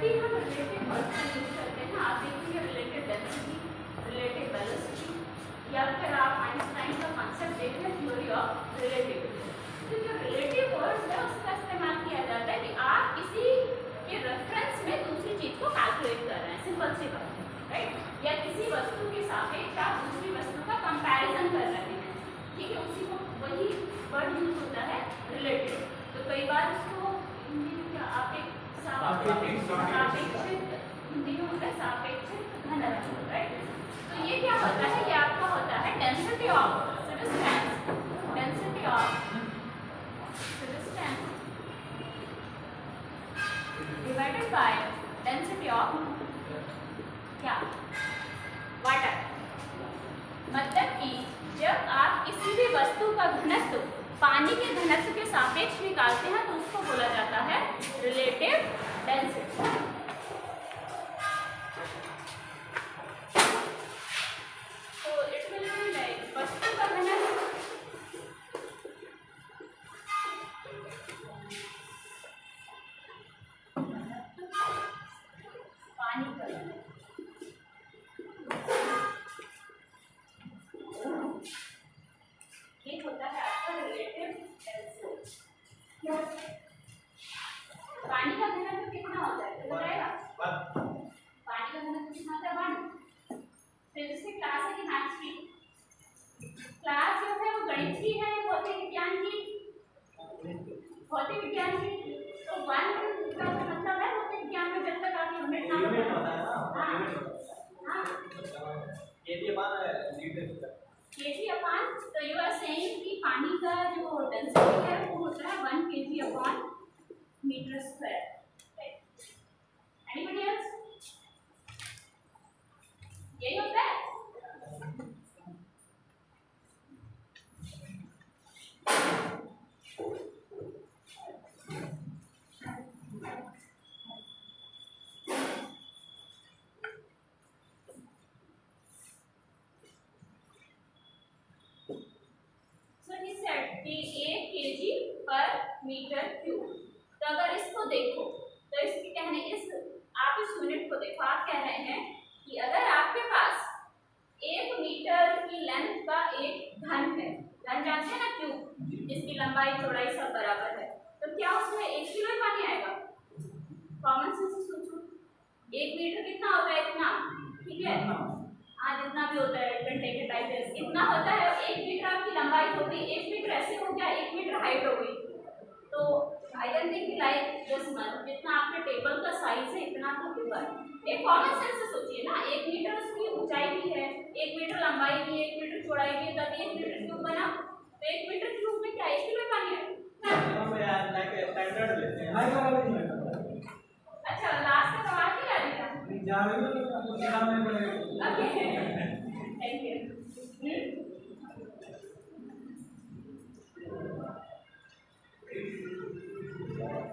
भी हम relative words का यूज करते हैं ना, आप देखिए रिलेटिव डेंसिटी, रिलेटिव वेलोसिटी, या फिर आप आइंस्टाइन का कॉन्सेप्ट देख लें, थ्योरी ऑफ रिलेटिविटी। तो जो रिलेटिव वर्ड्स है उसका इस्तेमाल किया जाता है कि आप किसी के रेफरेंस में दूसरी चीज को कैलकुलेट कर रहे हैं, सिंपल सी बात है, राइट? या किसी वस्तु के सापेक्ष आप दूसरी वस्तु का कंपैरिजन कर रहे हैं, ठीक है, उसी को वही वर्ड यूज होता है रिलेटिव। तो कई बार उसको हिंदी में क्या सापेक्षिक, हिंदी में होता है सापेक्षिक घनत्व, राइट? तो ये क्या होता है, ये आपका होता है density of substance, density of substance divided by density of क्या, वाटर। मतलब कि जब आप किसी भी वस्तु का घनत्व पानी के घनत्व के सापेक्ष निकालते हैं तो उसको बोला जाता है रिलेटिव डेंसिटी। तो इट विल बी लाइक वस्तु का घनत्व पानी का घनत्व, ये होता है आपका रिलेटिव डेंसिटी। पानी का घनत्व कितना होता है तो बताएगा? पानी का घनत्व कितना होता है? 1। फिजिक्स की क्लास है कि मैथ्स की क्लास जो है वो गणित की है, भौतिक विज्ञान की, भौतिक विज्ञान की। तो 1 का मतलब है भौतिक विज्ञान में जब तक आप यूनिट ना केजी अपान, तो यू आर सेइंग कि पानी का जो डेंसिटी है वो होता है 1 kg upon meter square, right? Anybody else? यही होता है। कि 1 kg पर मीटर क्यूब। तो अगर इसको देखो तो इसके कहने आप इस यूनिट को देखो, आप कह रहे हैं कि अगर आपके पास 1 मीटर की लेंथ का एक घन है, घन जानते हैं ना, क्यूब, जिसकी लंबाई चौड़ाई सब बराबर है, तो क्या उसमें 1 किलो पानी आएगा? कॉमन सेंस से सोचो, 1 मीटर कितना होता है? इतना, ठीक है, हाँ जितना भी होता है घंटे के टाइप से इतना होता है। 1 मीटर आपकी लंबाई हो गई, 1 मीटर ऐसे हो गया, 1 मीटर हाइट हो गई। तो I don't think like this much, जितना आपके टेबल का साइज है इतना तो होगा। एक कॉमन सेंस से सोचिए ना, 1 मीटर उसकी ऊंचाई भी है, 1 मीटर लंबाई भी है, 1 मीटर चौड़ाई भी है, तब 1 मीटर क्यूब बना। तो 1 मीटर क्यूब में क्या 1 किलो पानी है? अच्छा, लास्ट का सवाल क्या रहेगा? Okay, thank you.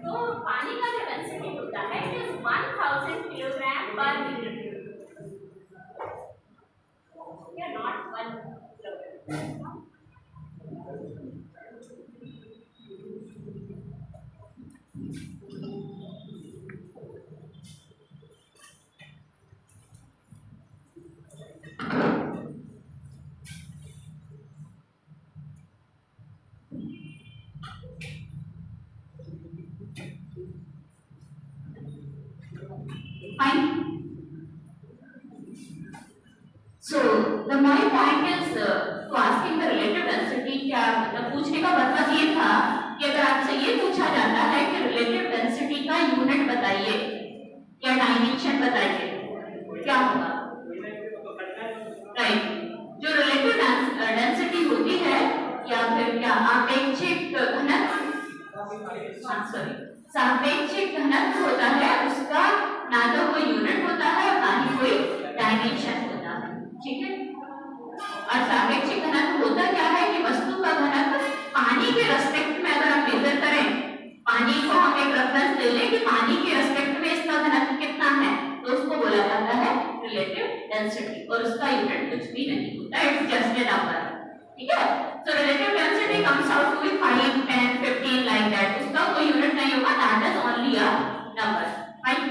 तो पानी का जो डेंसिटी होता है इट इज 1000 किलोग्राम पर मीटर क्यूब, या not 1 kilogram. So the my point is to asking the relative density, क्या मतलब पूछने का मतलब ये था कि अगर आपसे ये पूछा जाता है कि रिलेटिव डेंसिटी का यूनिट बताइए या डायमेंशन बताइए, क्या होगा? राइट, जो रिलेटिव डेंसिटी होती है या फिर क्या आपेक्षिक घनत्व, सापेक्षिक घनत्व होता है, उसका ना तो कोई यूनिट होता है और ना ही कोई डायमेंशन होता है, ठीक है? और सापेक्षिक घनत्व होता क्या है कि वस्तु का घनत्व पानी के रेस्पेक्ट में अगर हम मेजर करें, पानी को हम एक रेफरेंस ले लें कि पानी के रेस्पेक्ट में इसका घनत्व कितना है, तो उसको बोला जाता है रिलेटिव डेंसिटी, और उसका यूनिट कुछ भी नहीं होता, इट्स जस्ट ए नंबर, ठीक है? So relative density comes out to be 5, 10, 15 like that, उसका कोई यूनिट नहीं होगा, that is only a number, right?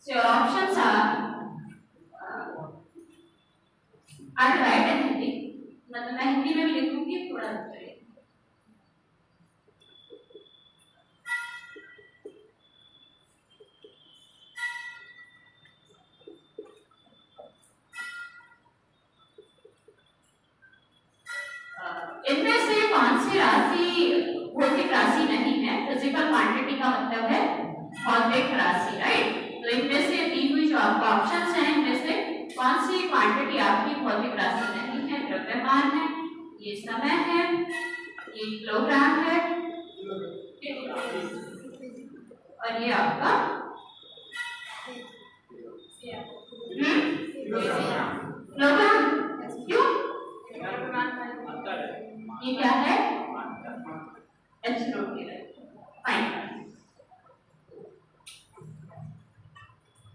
So your options are right and Hindi, मतलब मैं हिंदी में भी लिखूंगी थोड़ा चलिए। इनमें से कौन सी राशि भौतिक राशि नहीं है? फिजिकल क्वांटिटी का मतलब है भौतिक राशि, राइट। तो इनमें से दी हुई जो आपको ऑप्शंस हैं इनमें से कौन सी क्वांटिटी आपकी भौतिक राशि नहीं है? द्रव्यमान है, ये समय है, ये किलोग्राम है और ये आपका किलोग्राम। क्यों? ये क्या है? Absolutely right, fine,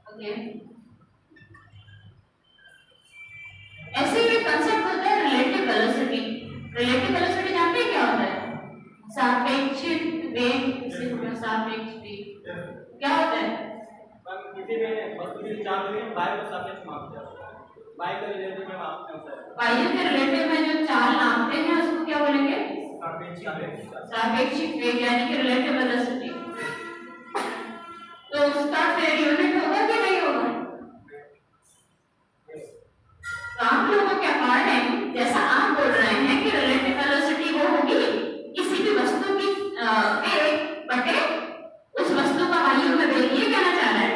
okay. ऐसे ही कंसेप्ट होता है रिलेटिव वेलोसिटी। रिलेटिव वेलोसिटी जानते हैं क्या होता है? सापेक्षिक वेग, सापेक्ष वेग क्या होता है? किसी में वस्तु की चार्ज में वायु का सापेक्ष मापते हैं, वायु के रिलेटिव में मापते हैं सर। वायु के रिलेटिव में जो चाल नापते हैं उसको क्या बोलेंगे? सापेक्षिक वेग, यानी कि रिलेटिव वेलोसिटी। तो उसका फिर यूनिट होगा कि नहीं होगा? तो आप लोगों के अकॉर्डिंग जैसा आप बोल रहे हैं कि रिलेटिव वेलोसिटी वो होगी किसी भी वस्तु की वेग बटे उस वस्तु का वायु में वेग, ये कहना चाह रहा है?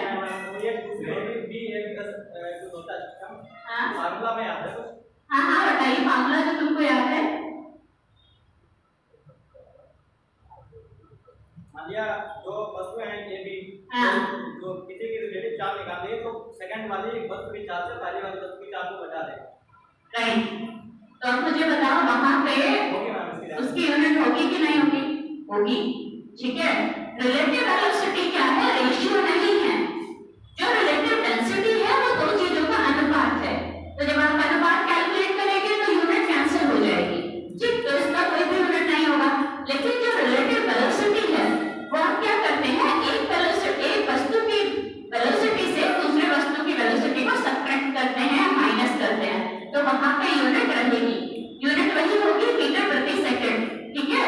फार्मूला में याद है कुछ? हाँ बताइए फार्मूला जो तुमको याद है। मान लिया दो वस्तु हैं ए बी, जो किसी की रिलेटिव चार्ज निकाले तो सेकंड वाली वस्तु की चार्ज से पहली वाली वस्तु की चार्ज को घटा दे, राइट। तो अब मुझे बताओ वहां पे उसकी यूनिट होगी कि नहीं होगी? होगी, ठीक है। रिलेटिव वेलोसिटी क्या है? रेशियो नहीं है। जो रिलेटिव डेंसिटी है वो दो चीजों का अनुपात है। तो जब आप अनुपात कैलकुलेट करेंगे तो यूनिट कैंसिल हो जाएगी, ठीक, तो इसका कोई भी यूनिट नहीं होगा। लेकिन जो रिलेटिव वेलोसिटी है वो आप क्या करते हैं? एक वस्तु की वेलोसिटी से दूसरे वस्तु की वेलोसिटी को सब्ट्रैक्ट करते हैं, माइनस करते हैं, तो वहां पे यूनिट रहेगी। यूनिट वही होगी मीटर प्रति सेकंड, ठीक है।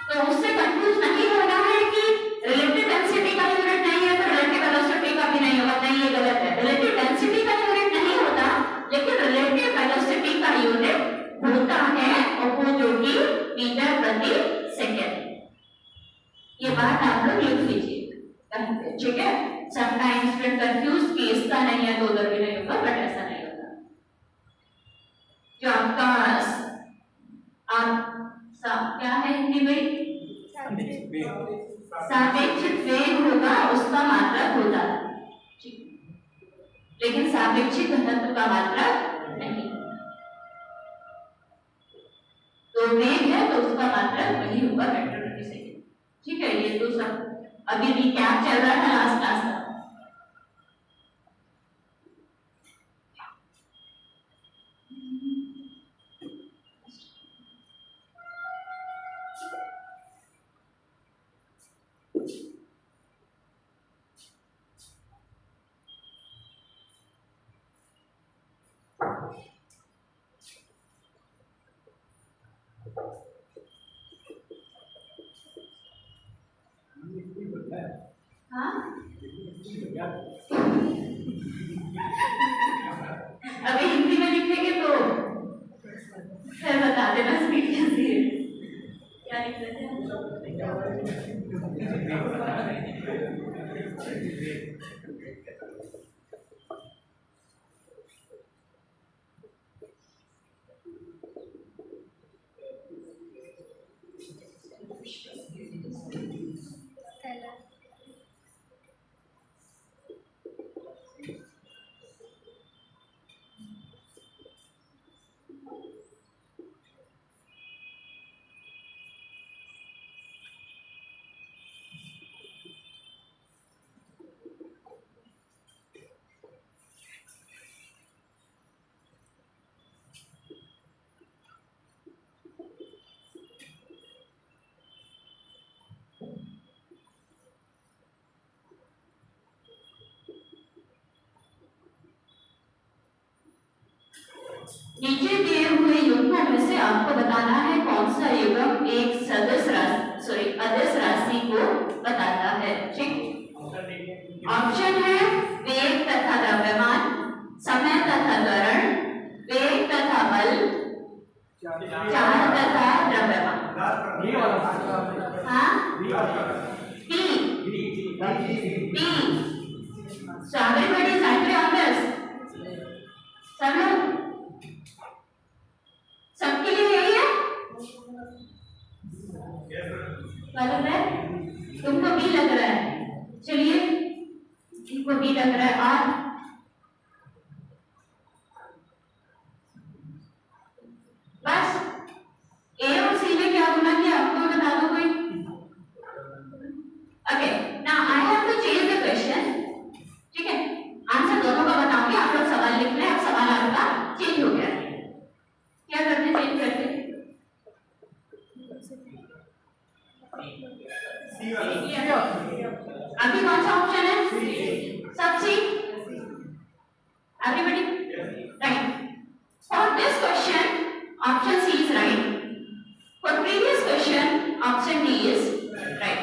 तो उससे कंफ्यूज नहीं होना है कि रिलेटिव डेंसिटी का यूनिट नहीं है तो रिलेटिव वेलोसिटी का भी नहीं होगा, नहीं, ये गलत है। रिलेटिव डेंसिटी का यूनिट नहीं होता लेकिन रिलेटिव वेलोसिटी का यूनिट होता है और वो जो कि मीटर प्रति सेकंड। ये बात आप लोग लिख लीजिए, ठीक है। समटाइम्स फिर कंफ्यूज कि इसका नहीं है तो उधर भी नहीं होगा, बट ऐसा नहीं होता। जो आपका क्या है हिंदी में? सापेक्षिक वेग होगा, उसका मात्रक होता है, लेकिन सापेक्षिक घनत्व का मात्रक नहीं। तो वेग है तो उसका मात्रक वही होगा, मीटर प्रति सेकंड, ठीक है। ये तो सब अभी रिकैप चल रहा है लास्ट क्लास का। अभी हिंदी में लिखेंगे तो फिर बता देना स्पीड कैसी है, क्या लिख रहे थे? नीचे दिए हुए युग्मों में से आपको बताना है कौन सा युग्म एक अदिश राशि को बताता है। ठीक, ऑप्शन है वेग तथा द्रव्यमान, समय तथा त्वरण, वेग तथा बल, चार तथा द्रव्यमान। हाँ, D. So everybody is agree on this? सब लोग, सबके लिए यही है? गलत है? तुमको भी लग रहा है? चलिए, इनको भी लग रहा है। और बस ए और सी में क्या गुना किया आपको बता दो कोई। Okay, now I have to change the question. ठीक है, आंसर दोनों का बताऊंगी, आप लोग सवाल लिख लें। अब सवाल आपका चेंज हो गया, क्या करते चेंज करते? अभी कौन सा ऑप्शन है? सब C. Everybody right. For this question option C is right. For previous question option D is right,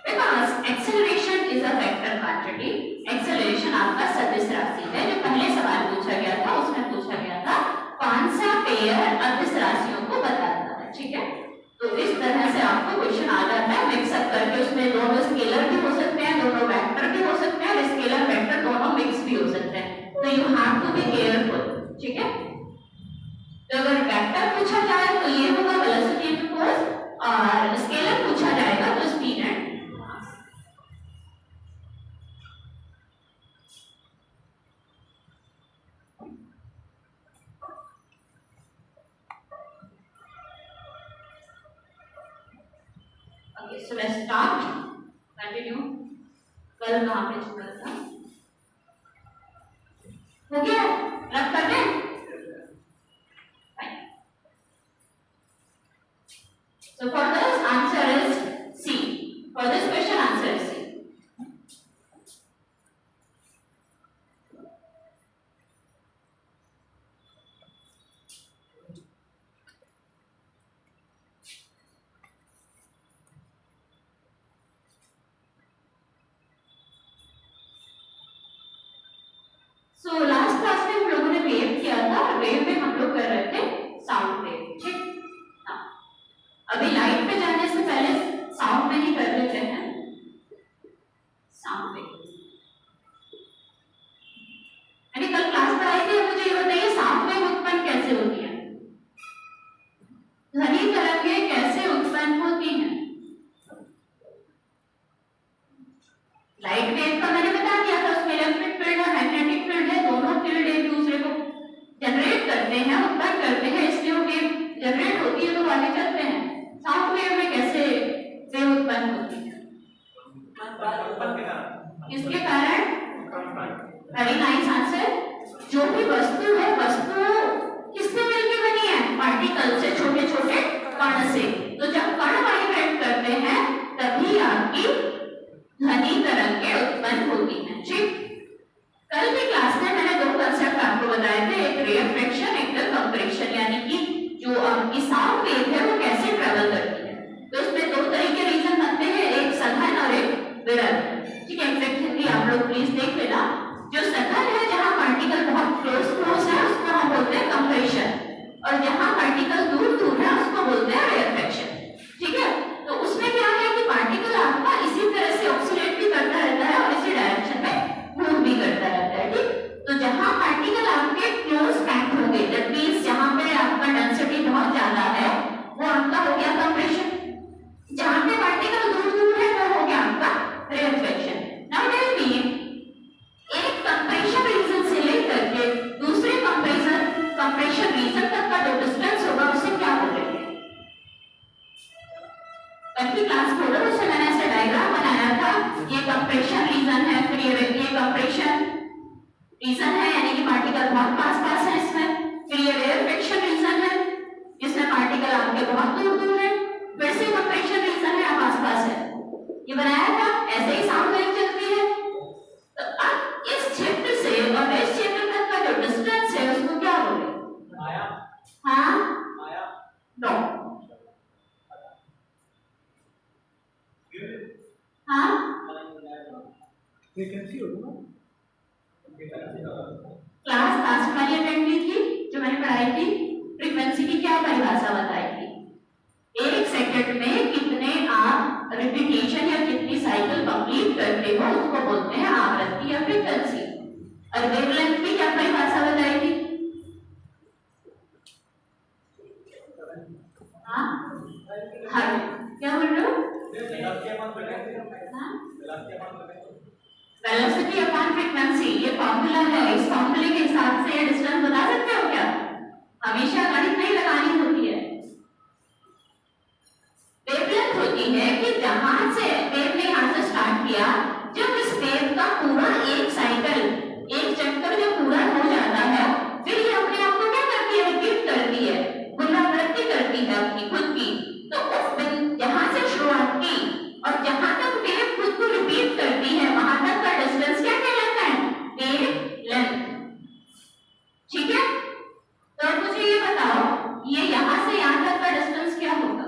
because acceleration is a vector quantity. Acceleration आपका सदिश राशि है। जो पहले सवाल पूछा गया था उसमें पूछा गया था कौन सा पेयर अदिश राशियों को बताता है। ठीक है, तो इस तरह से आपको क्वेश्चन आ जाता है मिक्सअप करके। उसमें दोनों स्केलर भी हो सकते हैं, दोनों वेक्टर भी हो सकते हैं, और स्केलर वेक्टर दोनों मिक्स भी हो सकते हैं। तो you have to be careful. ठीक है, तो अगर वेक्टर पूछा जाए तो ये होगा वेलोसिटी एंड फोर्स, और स्केलर पूछा जाएगा तो speed and mass. Okay, so let's start. Continue. कल कहाँ पे चुका था? हो गया? रब कर दें? Fine. So for this answer is C. For this question answer is C. So last class में हम लोगों ने वेव किया था, और वेव में हम लोग कर रहे थे साउंड वेव। ठीक, हाँ, अभी लाइट पे जाने से पहले साउंड में ही कर लेते हैं साउंड वेव। मैंने कल क्लास पढ़ाई थी, मुझे ये बताइए साउंड वेव उत्पन्न कैसे होती है? ध्वनि तरंगें कैसे उत्पन्न होती हैं? लाइट वेव का मैंने बता दिया था, उसमें इलेक्ट्रिक फील्ड और मैग्नेटिक फील्ड है, दोनों फील्ड एक दूसरे को जनरेट करते हैं, उत्पन्न करते हैं, इसलिए वो वेव जनरेट होती है तो आगे चलते हैं। साउंड वेव में कैसे वेव उत्पन्न होती है? किसके कारण? Very nice answer. जो भी वस्तु है, वस्तु किससे मिलकर बनी है? पार्टिकल से, छोटे छोटे कण से। तो जब कण वाइब्रेट करते हैं तभी आपकी ध्वनि तरंगें उत्पन्न होती हैं। ठीक, कल की क्लास में मैंने दो कंसेप्ट आपको बताए थे, एक रिफ्लेक्शन, एक कंप्रेशन, यानी कि जो आपकी साउंड वेव है वो कैसे ट्रेवल करती है। तो इसमें दो तरह के रीजन बनते हैं, एक सघन और एक विरल। ठीक है, एग्जैक्टली आप लोग प्लीज देख लेना। जो सघन है, जहां पार्टिकल बहुत क्लोज है, उसको हम बोलते हैं कंप्रेशन, और जहां पार्टिकल दूर दूर है उसको बोलते हैं रिफ्लेक्शन। ठीक है, तो उसमें क्या है कि पार्टिकल आपका इसी तरह से ऑक्सीलेट भी करता रहता है और इसी डायरेक्शन में मूव भी करता रहता है। ठीक, तो जहां पार्टिकल आपके क्लोज पैक्ड होंगे, दैट मींस जहां पे आपका डेंसिटी बहुत ज्यादा है, वो आपका हो गया कंप्रेशन। जहां पे पार्टिकल दूर दूर है वो हो गया आपका रिफ्लेक्शन। नाउ टेल मी, एक कंप्रेशन रीजन से लेकर के दूसरे कंप्रेशन रीजन तक का जो डिस्टेंस होगा उसे क्या बोलेंगे? कल की क्लास खोलो, उससे मैंने ऐसे डायग्राम बनाया था। ये कंप्रेशन रीजन है, फिर ये कंप्रेशन रीजन है, यानी कि पार्टिकल बहुत पास है इसमें। फिर ये रिफ्लेक्शन रीजन है, जिसमें पार्टिकल आपके बहुत दूर दूर है। फिर से कंप्रेशन रीजन है, आप आसपास है। ये बनाया था, ऐसे ही साउंड वेव चलती है। तो अब इस क्षेत्र से और इस क्षेत्र तक का जो डिस्टेंस है उसको क्या बोले? फ्रीक्वेंसी होगी ना क्लास लास्ट वाली अटेंड की थी जो मैंने पढ़ाई थी। फ्रीक्वेंसी की क्या परिभाषा बताई थी? 1 सेकंड में कितने आप रिपीटेशन या कितनी साइकिल कंप्लीट करते हो उसको बोलते हैं आवृत्ति या फ्रीक्वेंसी। और वेवलेंथ की क्या परिभाषा बताई थी? हाँ क्या बोल रहे हो? वेलोसिटी अपॉन फ्रीक्वेंसी, ये फॉर्मूला है। इस फॉर्मूले के हिसाब से ये डिस्टेंस बता सकते हो क्या? हमेशा गणित नहीं लगानी होती है। वेवलेंथ होती है कि जहां से वेव ने यहां से स्टार्ट किया, जब इस वेव का पूरा एक साइकिल, एक चक्कर जब पूरा हो जाता है, फिर ये अपने आप को क्या करती है? रिपीट करती है, पुनरावृत्ति करती है अपनी खुद की। तो उस जहां से शुरुआत की और जहां तक वेव खुद को रिपीट करती है वहां तक का डिस्टेंस क्या कहलाता है? वेवलेंथ। ठीक है, तो मुझे ये बताओ, ये यहां से यहां तक का डिस्टेंस क्या होगा?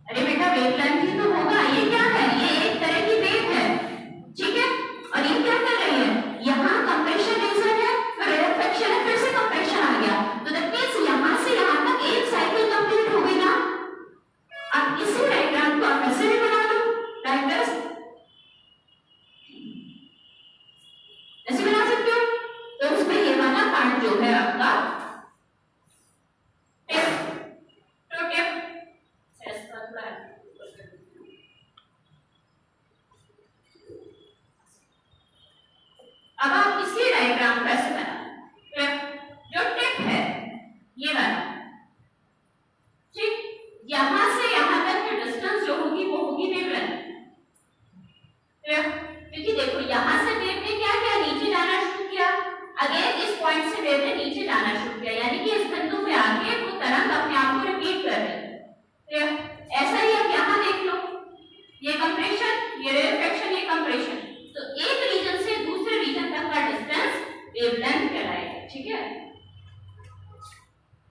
अरे बेटा वेवलेंथ ही तो होगा। ये क्या है? ये एक तरह की वेव है, ठीक है। और ये क्या कर रही है? यहाँ कंप्रेशन रीजन है, फिर रेयरफेक्शन है, फिर से कंप्रेशन आ गया। तो दैट मींस यहाँ से यहाँ तक एक साइकिल कंप्लीट हो गई ना। अब इसी डायग्राम को आप ऐसे भी बना लो, डायग्राम ऐसे बना सकते हो। तो उसमें ये वाला पार्ट जो है आपका टिप, तो टिप अब आप इसी डायग्राम को ऐसे बना, जो टिप है ये वाला, ठीक। यहां से यहां तक की डिस्टेंस जो होगी वो होगी वेवलेंथ। क्योंकि देखो यहां से वेव ने क्या किया? नीचे जाना शुरू किया। अगेन इस पॉइंट से वेव ने नीचे जाना शुरू किया, यानी कि इस बिंदु पे आके वो तरंग अपने आप को रिपीट कर रही है। ऐसा ही आप यहां देख लो, ये कंप्रेशन, ये रेयरफेक्शन, ये कंप्रेशन। तो एक रीजन से दूसरे रीजन तक का डिस्टेंस वेवलेंथ कहलाएगा, ठीक है।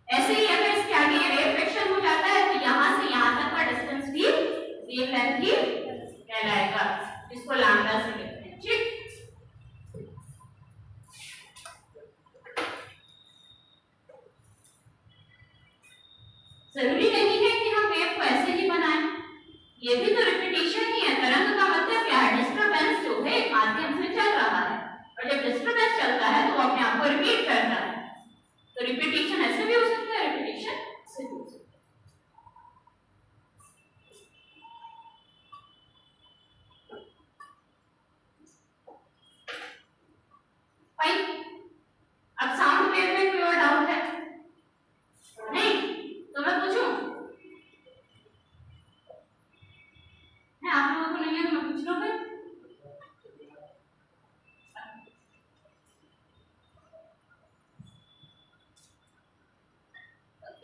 ऐसे ही अगर इसके आगे ये रेयरफेक्शन हो जाता है तो यहां से यहां तक का डिस्टेंस भी वेवलेंथ ही कहलाएगा, जिसको लैम्डा से लिखते हैं, ठीक। जरूरी नहीं है कि हम वेव को ऐसे ही बनाएं, ये भी तो रिपीटेशन ही है। तरंग का मतलब क्या है? डिस्टरबेंस जो है एक माध्यम से चल रहा है, और जब डिस्टरबेंस चलता है तो वो अपने आप को रिपीट करता है। तो रिपीटेशन ऐसे भी हो सकता है, रिपीटेशन ऐसे भी हो सकता है। फाइन। अब साउंड वेव में कोई और डाउट है? नहीं तो मैं पूछूं? आप लोगों को नहीं है तो मैं पूछ लूं फिर।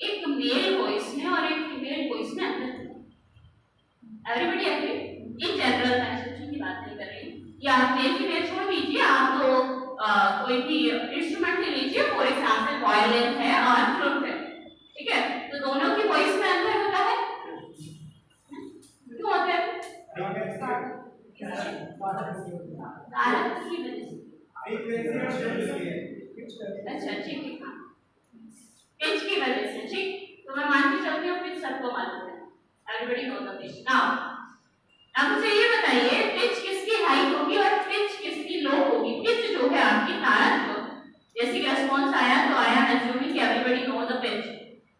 एक मेल वॉइस में और एक फीमेल वॉइस में अंतर है। Everybody agree? इन जनरल मैं एक्सेप्शन की बात नहीं कर रही, या आप मेल फीमेल छोड़ दीजिए, आप तो कोई भी इंस्ट्रूमेंट ले लीजिए, फॉर एग्जांपल वायलिन है और फ्लूट है, ठीक है। तो दोनों की वॉइस में अंतर होता है, क्यों होता है? तारक की वजह से। अच्छा ठीक है, पिच की वजह से, ठीक। तो मैं मान के चलती हूँ पिच सबको मालूम है, everybody know the pitch. Now अब मुझे ये बताइए पिच किसकी हाई होगी और पिच किसकी लो होगी? पिच जो है आपकी तारक को, जैसे कि रिस्पांस आया तो आया, एज्यूमिंग कि एवरीबॉडी नो द पिच।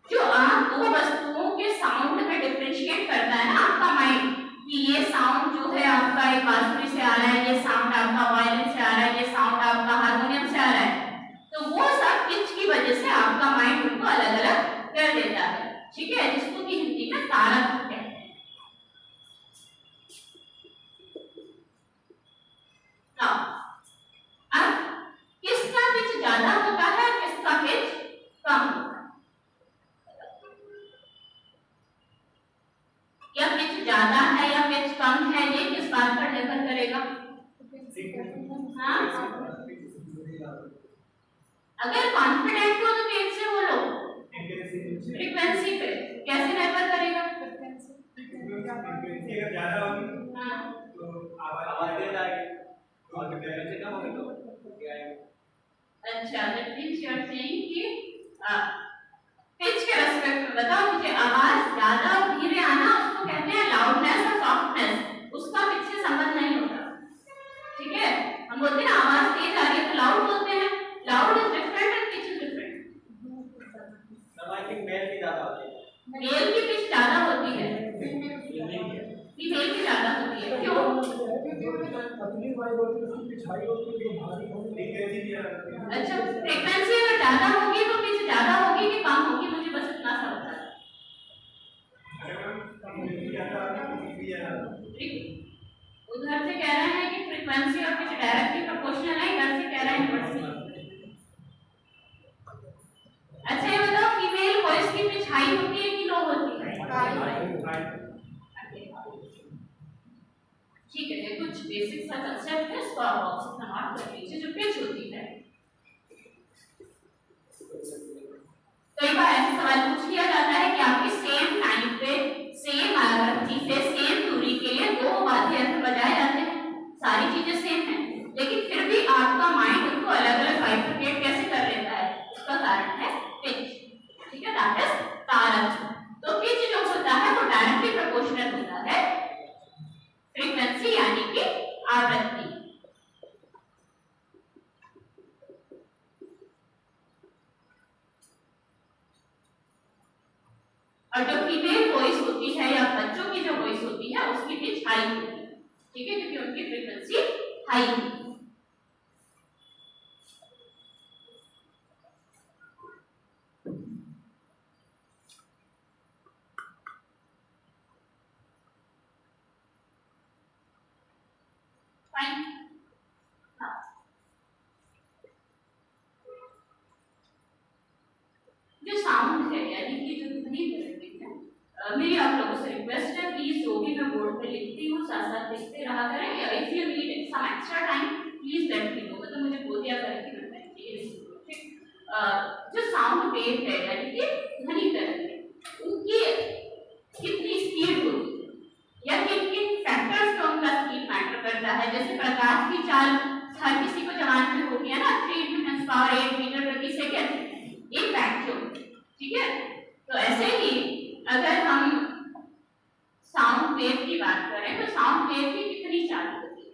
जो आप दो वस्तुओं के साउंड में डिफरेंशिएट करता है ना आपका माइंड, कि ये साउंड जो है आपका एक बांसुरी से आ रहा है, ये साउंड आपका वायलिन से आ रहा है, ये साउंड आपका हारमोनियम से आ रहा है, तो वो सब पिच की वजह से आपका माइंड उनको अलग अलग कर देता है, ठीक है, जिसको कि हिंदी में तारक कहते हैं। अब किसका पिच ज्यादा होता है, किसका पिच कम होता है? या पिच ज्यादा है या पिच कम है, ये किस बात पर निर्भर करेगा? हाँ? अगर कॉन्फिडेंट हो तो तेज से बोलो। फ्रीक्वेंसी पे कैसे निर्भर करेगा? फ्रीक्वेंसी अगर ज्यादा होगी हाँ तो आवाज तेज आएगी और फ्रीक्वेंसी कम होगी तो क्या आएगी। अच्छा, that means you are saying कि पिच के रेस्पेक्ट में बताओ मुझे, आवाज ज्यादा और धीरे आना उसको कहते हैं लाउडनेस और सॉफ्टनेस, उसका पिच से संबंध नहीं होता। ठीक है, हम बोलते हैं आवाज तेज आ रही है तो लाउड बोलते हैं, loud is different and pitch is different. सब आई थिंक मेल की ज्यादा होती है, मेल की पिच ज्यादा होती है, फीमेल की ज्यादा होती है, क्यों? पतली वाली होती है उसकी पिच हाई होती है, जो भारी होती फ्रीक्वेंसी भी है। अच्छा, फ्रीक्वेंसी अगर ज्यादा होगी तो पिच ज्यादा होगी कि कम होगी, मुझे बस इतना सा बता दो। उधर से कह रहे हैं कि फ्रीक्वेंसी और पिच डायरेक्टली प्रोपोर्शनल है, इधर से कह रहे हैं इनवर्सली। अच्छा ये बताओ, फीमेल वॉइस की पिच हाई होती है कि लो होती है? ठीक है, ये कुछ बेसिक सा कंसेप्ट है, इसको आप बॉक्स में नोट कर लीजिए। जो पिच होती है, कई बार ऐसे सवाल पूछ लिया जाता है कि आपकी सेम टाइम पे सेम आवृत्ति से सेम दूरी के लिए दो वाद्य यंत्र बजाए जाते हैं, सारी चीजें सेम हैं, लेकिन फिर भी आपका माइंड उनको अलग अलग बाइफरकेट कैसे कर लेता है, उसका कारण है पिच। ठीक है, दैट इज तारक। तो पिच जो होता है वो डायरेक्टली प्रोपोर्शनल होता है फ्रीक्वेंसी यानी कि आवृत्ति। और जो फीमेल वॉइस होती है या बच्चों की जो वॉइस होती है उसकी पिच हाई होती है। ठीक है, क्योंकि उनकी फ्रीक्वेंसी हाई होती है। फाइन। जो साउंड है यानी कि जो ध्वनि तरंगे है, मेरी आप लोगों से रिक्वेस्ट है प्लीज जो भी मैं बोर्ड पे लिखती हूँ साथ साथ लिखते रहा करें, या if you need some extra time please let me know, मतलब मुझे बोल दिया करें कि मैं ठीक। जो साउंड वेव है यानी कि ध्वनि तरंगे, उनकी कितनी स्पीड होती है या किन किन फैक्टर्स पे उनका स्पीड मैटर करता है। जैसे प्रकाश की चाल हर किसी को जवान में होगी है ना, 3 × 10⁸ मीटर प्रति सेकंड एक वैक्यूम। ठीक है, तो ऐसे ही अगर हम साउंड वेव की बात करें तो साउंड वेव की कितनी चाल होती है?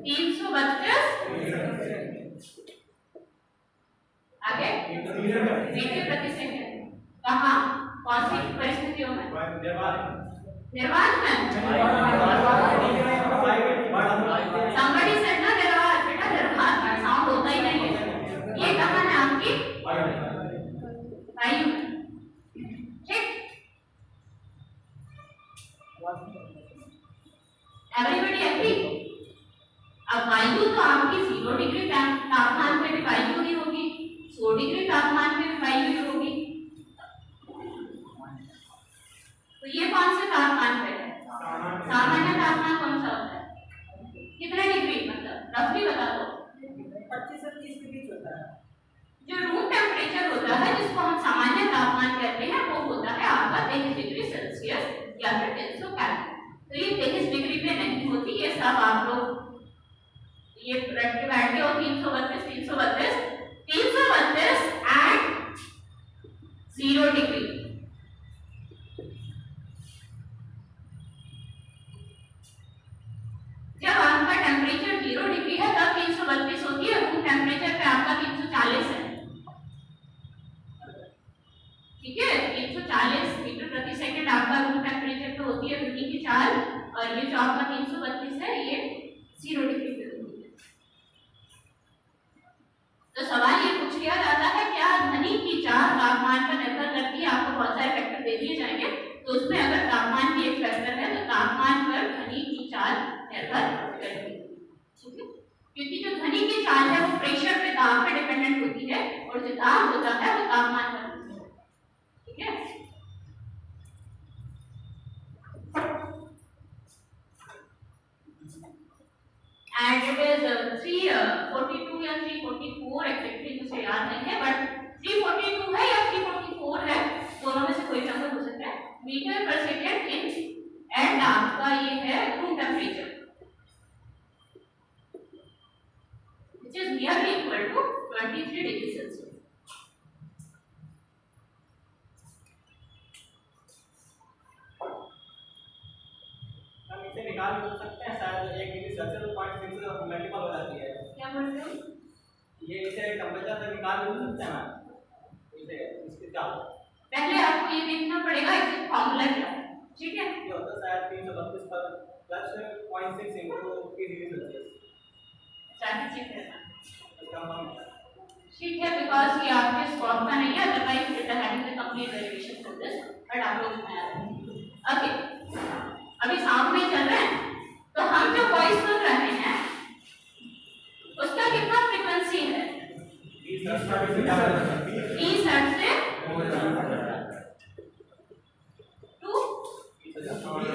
332 आगे मीटर प्रति सेकंड। कहाँ, कौन सी परिस्थितियों में? निर्वात में। Somebody said ना निर्वात, बेटा निर्वात में साउंड होता ही नहीं है। ये कहाँ है आपकी? वायु में। ठीक, एवरीबॉडी एग्री? अब वायु तो आपकी 0 डिग्री तापमान पे भी वायु ही होगी, 100 डिग्री तापमान पे भी वायु ही होगी, तो ये कौन से तापमान पे है? सामान्य तापमान कौन सा होता है? कितने डिग्री, मतलब रफली बता दो। 25 से 30 के बीच होता है। जो रूम टेम्परेचर होता है जिसको हम सामान्य तापमान कहते हैं वो होता है आपका 23 डिग्री सेल्सियस या फिर 300 केल्विन। तो ये 23 डिग्री पे नहीं होती, ये सब आप लोग ये रट के बैठे हो 332 एंड 0 डिग्री। जब आपका टेम्परेचर 0 डिग्री है तब 332 होती है, रूम टेम्परेचर पे आपका 340 है। ठीक है, 340 मीटर प्रति सेकंड आपका रूम टेम्परेचर पे होती है ध्वनि की चाल, और ये जो आपका 332 है ये 0 डिग्री पे होती है। तो सवाल ये पूछ लिया जाता है क्या ध्वनि की चाल तापमान पर निर्भर करती है? आपको बहुत सारे फैक्टर दे दिए जाएंगे, तो उसमें अगर तापमान भी एक फैक्टर है तो तापमान पर ध्वनि की चाल निर्भर करती है। ठीक है, क्योंकि जो ध्वनि की चाल है वो प्रेशर पे, दाब पे डिपेंडेंट होती है, और जो दाब होता है वो तापमान पर होता है। ठीक है, एंड इट इज 342 या 344 एग्जैक्टली मुझे याद नहीं है, बट 342 है या 344 है, दोनों में से कोई नंबर मीटर पर सेकेंड इन एंड आपका ये है room temperature which is nearly equal to 23 degree Celsius. हम इसे निकाल भी सकते हैं शायद 1 डिग्री सेल्सियस 0.6 से मल्टीपल हो जाती है। क्या बोल रहे हो? ये इसे टेम्परेचर से निकाल भी सकते हैं ना इसे इसके क्या पहले आपको ये देखना पड़ेगा इसका फॉर्मूला क्या है, ठीक है? ये होता है शायद 332 पर प्लस 0.6 इनटू 3 डिग्री सेल्सियस चाहे चेक करना, इसका हम ठीक है? बिकॉज ये आपके स्कॉप का नहीं है, otherwise it having the complete derivation for this, but आप लोग बनाया। ओके, अभी साउंड में चल रहा है, तो हम जो वॉइस सुन रहे हैं उसका कितना फ्रीक्वेंसी है? 30 हर्ट्ज से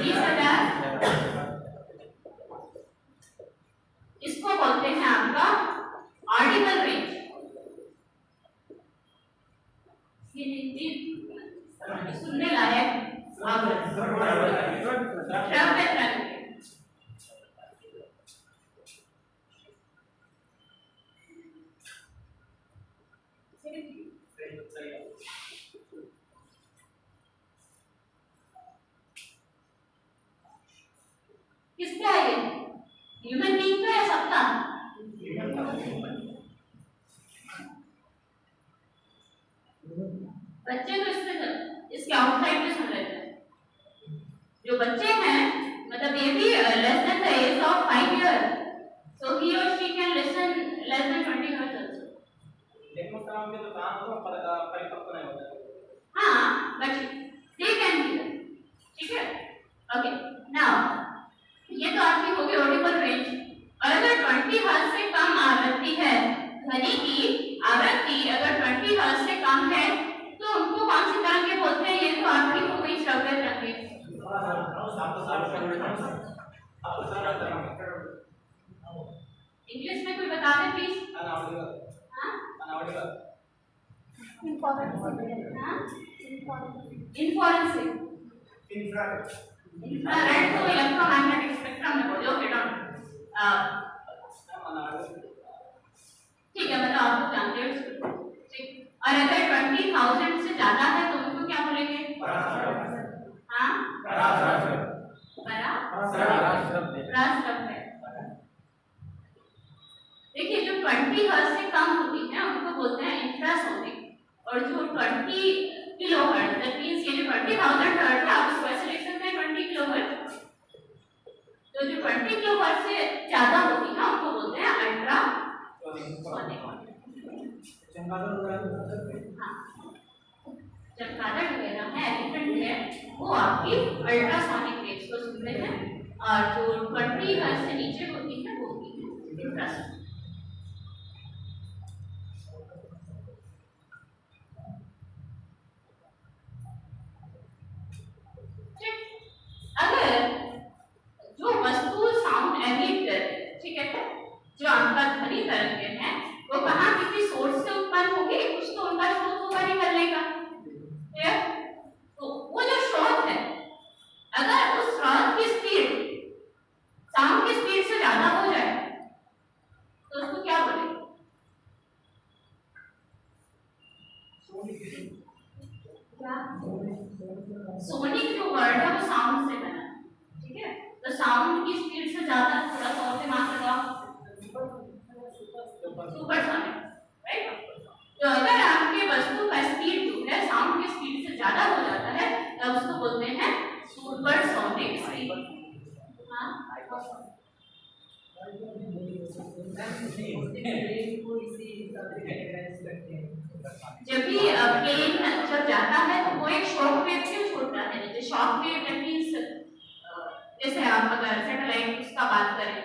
30,000। इसको बोलते हैं आपका ऑडिबल रेंज। सुनने लायक श्रव्य तरंग। किसका है ये? ह्यूमन बीइंग का या सबका? बच्चे तो इसके आउटसाइड में सुन लेते हैं। जो बच्चे हैं मतलब ये भी less than the age of 5 year, so he और she can listen less than 20 hertz also. लेकिन उस तरह के जो काम हो परिपक्व नहीं होता है। हाँ, बट दे कैन हियर, ठीक है? ओके, नाउ ये तो आपकी हो गई ऑडिबल रेंज। और अगर 20 हर्ट्ज से कम आवृत्ति है, ध्वनि की आवृत्ति अगर 20 हर्ट्ज से कम है तो उनको कौन सी तरंगें बोलते हैं? ये तो आपकी हो गई श्रव्य तरंगें। इंग्लिश में कोई बता दे प्लीज। इनफॉरेंसिक, इंफ्रारेड तो इलेक्ट्रोमैग्नेटिक स्पेक्ट्रम में बोले। ओके डन, ठीक है, मतलब आप लोग जानते हो इसको, ठीक। और अगर 20,000 से ज्यादा है तो उनको क्या बोलेंगे? हाँ, पराश्रव्य। देखिए जो 20 हर्ट्ज से कम होती है उनको बोलते हैं इंफ्रासोनिक, और जो 20 किलोहर्ट्ज दैट मींस ये जो 20,000 हर्ट्ज है आप इसको ऐसे लिख सकते हैं 20 किलोहर्ट्ज। तो जो 20 किलोहर्ट्ज से ज्यादा होती है उनको बोलते हैं अल्ट्रासोनिक। चमगादड़ वगैरह है एलिफेंट है वो आपकी अल्ट्रासोनिक वेव्स को सुनते हैं, और जो 20 हर्ट्ज से नीचे होती है वो होती है इंफ्रासोनिक। अगर जो वस्तु साउंड एमिट करे, ठीक है, जो आपका ध्वनि तरंगे हैं वो कहाँ किसी सोर्स से उत्पन्न होगी, कुछ तो उनका स्रोत होगा निकलने का, तो वो जो स्रोत है अगर उस स्रोत की स्पीड साउंड की स्पीड से ज्यादा हो जाए तो उसको क्या बोलेंगे? सोनिक जो वर्ड है वो साउंड से बना है, ठीक है? तो साउंड की स्पीड से ज्यादा थोड़ा सा और दिमाग लगाओ, सुपरसोनिक, राइट? तो अगर आपके वस्तु का स्पीड जो है साउंड की स्पीड से ज्यादा हो जाता है तब उसको बोलते हैं सुपरसोनिक स्पीड। हाँ, जब भी प्लेन जब जाता है तो वो एक शॉक वेव क्यों छोड़ता है? जैसे शॉक वेव दैट मींस जैसे आप अगर सैटेलाइट उसका बात करें,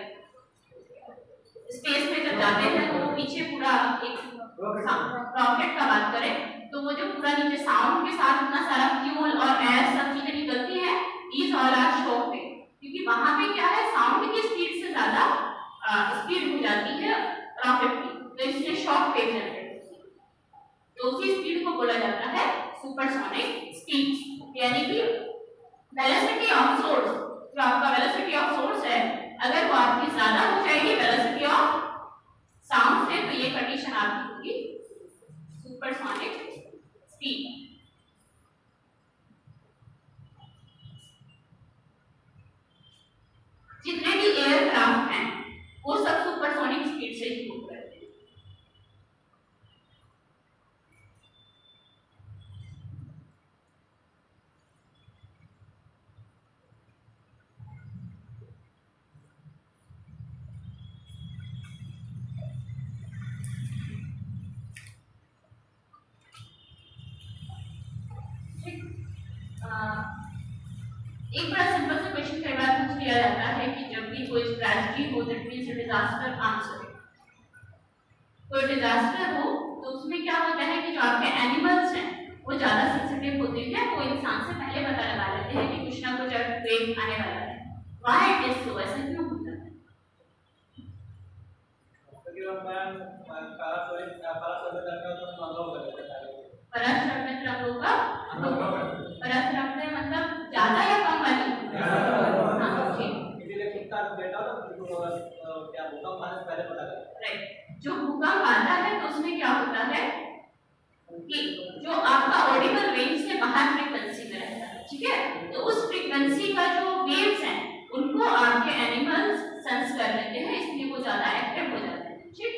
स्पेस में जब जाते हैं तो वो पीछे पूरा एक रॉकेट का बात करें तो वो जो पूरा नीचे साउंड के साथ इतना सारा फ्यूल और एयर सब चीजें निकलती हैं, these all are shock wave, क्योंकि वहां पे क्या है साउंड की स्पीड से ज्यादा स्पीड हो जाती है रॉकेट की, तो इसलिए शॉक वेव जनरेट होती है। तो उसी स्पीड को बोला जाता है सुपरसोनिक स्पीड, यानी कि वेलोसिटी ऑफ सोर्स, जो आपका वेलोसिटी ऑफ सोर्स है, अगर वो आपकी ज्यादा हो जाएगी वेलोसिटी ऑफ साउंड से, तो ये कंडीशन आपकी होगी सुपरसोनिक स्पीड। जितने भी एयरक्राफ्ट हैं वो सब सुपरसोनिक स्पीड से ही मूव करते हैं। एक बड़ा सिंपल सा क्वेश्चन कई बार पूछ लिया जाता है कि जब भी कोई ट्रेजेडी हो, दैट मींस डिजास्टर आंसर, कोई डिजास्टर हो तो उसमें क्या होता है कि जो आपके एनिमल्स हैं वो ज्यादा सेंसिटिव होते हैं, वो इंसान से पहले पता लगा लेते हैं कि कुछ ना कुछ वेव आने वाला है। व्हाई इट इज सो, ऐसा क्यों होता है? पराश्रम मतलब ज्यादा या कम वाली? हाँ, इसीलिए कुत्ता बैठा तो क्या भूकंप आने से पहले पता चलता है। राइट। जो भूकंप आता है तो उसमें क्या होता है कि जो आपका ऑडिबल रेंज से बाहर फ्रीक्वेंसी में रहता है, ठीक है, तो उस फ्रीक्वेंसी का जो वेव्स हैं उनको आपके एनिमल्स सेंस कर लेते हैं, इसलिए वो ज्यादा एक्टिव हो जाते हैं। ठीक,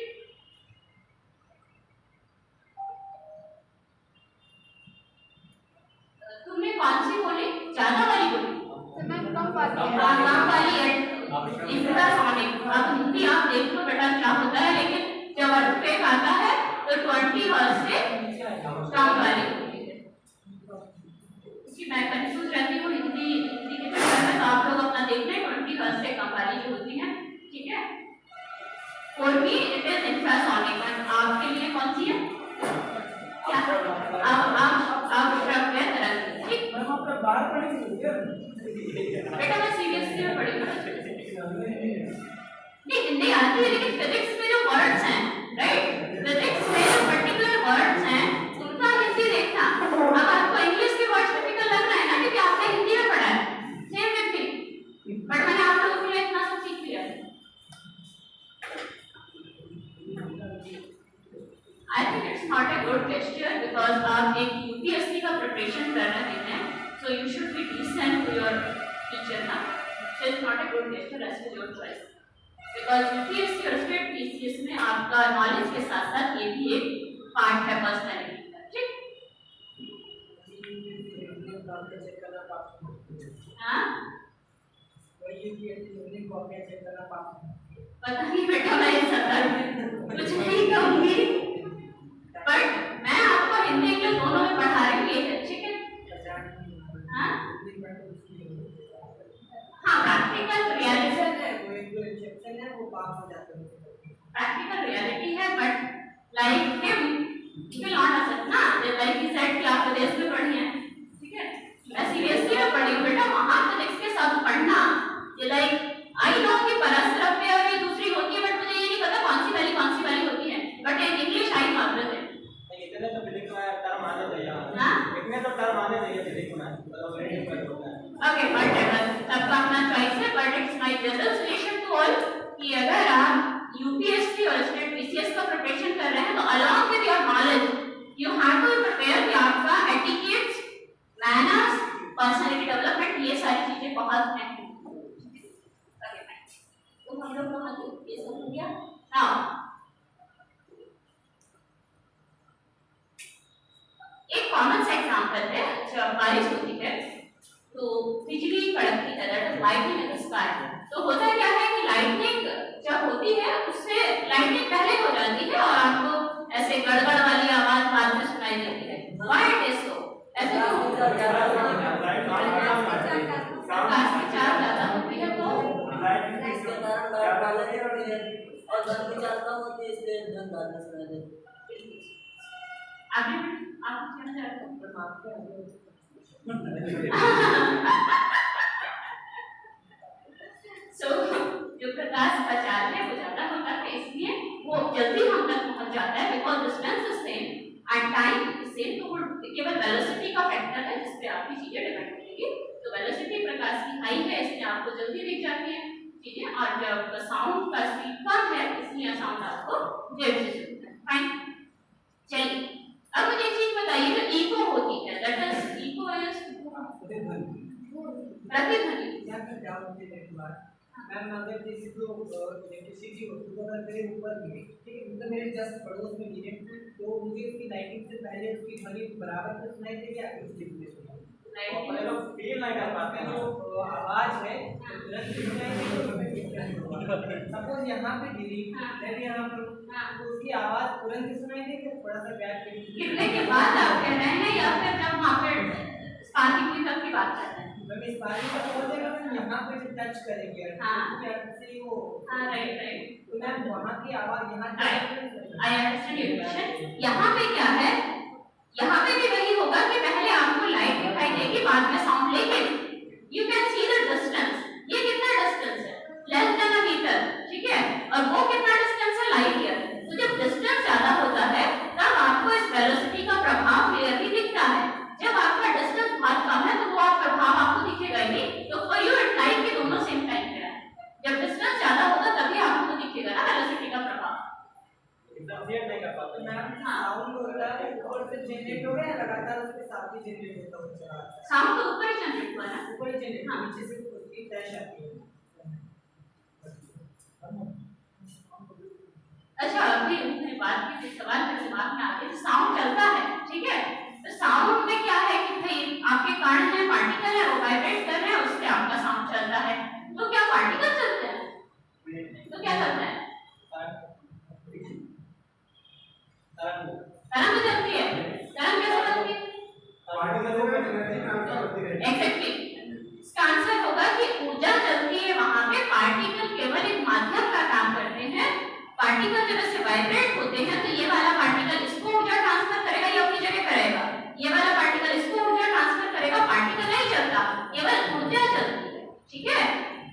तुमने कौन सी बोली? ज्यादा वाली बोली? कम वाली है इंफ्रासोनिक। अब हिंदी आप देख लो बेटा क्या होता है, लेकिन जब अर्थक्वेक आता है तो 20 हर्ट्ज से कम वाली होती है। क्योंकि मैं कंफ्यूज रहती हूँ हिंदी के चक्कर में, तो आप लोग अपना देख लें 20 हर्ट्ज से कम वाली जो होती है, ठीक है। For me it is infrasonic. आपके लिए कौन सी है? आप श्रव्य तरंग। ठीक, बेटा मैं सीरियसली में पढ़ी नहीं, हिंदी आती है, लेकिन फिजिक्स में जो वर्ड्स हैं, राइट, फिजिक्स में जो पर्टिकुलर वर्ड्स हैं उनका हिंदी देखना। अब आपको इंग्लिश के वर्ड्स टिपिकल लग रहा है ना, क्योंकि आपने हिंदी में पढ़ा है, सेम विद मी, बट मैंने आप लोगों के लिए इतना सब सीख लिया है। I think it's not a good gesture, because आप एक यूपीएससी का प्रिपरेशन कर रहे हैं, so you should be decent to your teacher now. So it's not a good gesture as per your choice. Because UPSC और state PCS में आपका knowledge के साथ साथ ये भी एक पार्ट है पर्सनैलिटी का। ठीक, हाँ, पता नहीं बेटा, मैं कुछ नहीं कहूँगी, बट मैं आपको हिंदी इंग्लिश दोनों में पढ़ा रही हूँ, ठीक है। हाँ, प्रैक्टिकल रियलिटी है, but like him you will not accept ना, लाइक ही सेड कि आप विदेश में पढ़ी हैं, ठीक है, मैं सीरियसली में पढ़ी हूँ बेटा, वहाँ फिजिक्स के साथ पढ़ना, ये लाइक आई नो कि परस्पर और ये दूसरी होती है, बट मुझे ये नहीं पता कौन सी वाली होती है, बट इन इंग्लिश आई मात्र है। इतने तो फिजिक्स में टर्म आने चाहिए, हां इतने तो टर्म आने चाहिए फिजिक्स में, मतलब रेडियो कर होता है। ओके, व्हाटएवर, सबका अपना चॉइस है, but it's my general suggestion to all कि अगर आप यूपीएससी और स्टेट पीसीएस का प्रिपरेशन कर रहे हैं, तो along with your knowledge you have to prepare कि आपका एटिकेट्स, मैनर्स, पर्सनालिटी डेवलपमेंट, ये सारी चीजें बहुत हैं। तो हम लोग कहाँ थे? ये सब हो गया। नाउ एक कॉमन सा एग्जांपल है, जब बारिश होती है तो बिजली कड़कती है, that is lightning in the sky. तो होता क्या है कि लाइटनिंग जब होती है उससे लाइटनिंग पहले हो जाती है और आपको ऐसे गड़गड़ वाली आवाज बाद में सुनाई देती है। Why it is so? ऐसे क्यों होता है? प्रकाश की चार्ज ज्यादा होती है तो आगे आप क्या चाहते हैं? सो जो प्रकाश का चार्ज है वो ज्यादा होता है, इसलिए वो जल्दी हम तक पहुंच जाता है, because distance is same and time is same. तो वो केवल वेलोसिटी का फैक्टर है जिस पे आपकी चीजें डिपेंड करेगी। तो वेलोसिटी हाई है इसलिए आपको जल्दी दिख जाती है, ठीक है। और जब साउंड का स्पीड कम है इसलिए साउंड आपको देर से सुनता है। फाइन, चलिए अब मुझे एक चीज बताइए, जो इको होती है, दैट इज इको इज प्रतिध्वनि। क्या होती है एक बार मैम, अगर जैसे जो इलेक्ट्रिसिटी होती है अगर मेरे ऊपर गिरे, ठीक है, मतलब मेरे जस्ट पड़ोस में गिरे, तो मुझे उसकी लाइटिंग से पहले उसकी ध्वनि बराबर से सुनाई देगी या कुछ डिफरेंस होगा? और ये लोग फील नहीं कर पाते हैं जो आवाज है तुरंत सुनाई देगी। सपोज यहाँ पे गिरी, मैं भी यहाँ पर, तो उसकी आवाज तुरंत सुनाई देगी, थोड़ा सा गैप कितने के बाद आप कह रहे हैं या फिर जब वहाँ पे स्पार्किंग हुई तब की बात कर रहे हैं? मैं इस बारे में बोल देगा मैं यहाँ पे जो टच करेंगे, क्या से वो, हाँ राइट राइट, तो मैम वहाँ की आवाज यहाँ आई अंडरस्टैंड योर क्वेश्चन। यहाँ पे क्या है, यहाँ पे भी वही होगा कि पहले आपको लाइट दिखाई देगी बाद में साउंड, लेकिन you can see the distance, ये कितना डिस्टेंस है, लेस देन अ मीटर, ठीक है, और वो कितना डिस्टेंस है, लाइट ईयर। तो जब डिस्टेंस ज्यादा होता है तब आपको इस वेलोसिटी का प्रभाव क्लियरली दिखता है। जब आपका डिस्टेंस बहुत कम है तो वो प्रभाव आपको दिखेगा ही नहीं, तो फॉर यू इट लाइक कि दोनों सेम टाइम पे है। जब डिस्टेंस ज्यादा होगा तभी आपको दिखेगा ना वेलोसिटी का प्रभाव। एकदम क्लियर नहीं कर पाते। मैम साउंड होता है ऊपर से जनरेट हो गया है, लगातार उसके साथ ही जनरेट होता है, साउंड तो ऊपर ही जनरेट हुआ ना, ऊपर ही जनरेट, नीचे से उसकी फ्लैश आती है। अच्छा अभी मैंने बात की, सवाल मेरे दिमाग में आ गया, साउंड चलता है, ठीक है, तो साउंड में क्या है कि भाई आपके कण है, पार्टिकल है, वो वाइब्रेट कर रहे हैं, उससे आपका साउंड चलता है। तो क्या पार्टिकल चलते हैं? तो क्या चलता है? तरंग चलती है। तरंग कैसे चलती है? एग्जैक्टली, इसका आंसर होगा कि ऊर्जा चलती है वहां पे, पार्टिकल केवल एक माध्यम का काम करते हैं। पार्टिकल जब ऐसे वाइब्रेट होते हैं तो ये वाला पार्टिकल इसको ऊर्जा ट्रांसफर करेगा या अपनी जगह पे रहेगा, ये वाला पार्टिकल इसको ऊर्जा ट्रांसफर करेगा, पार्टिकल नहीं चलता, केवल ऊर्जा चलती है, ठीक है।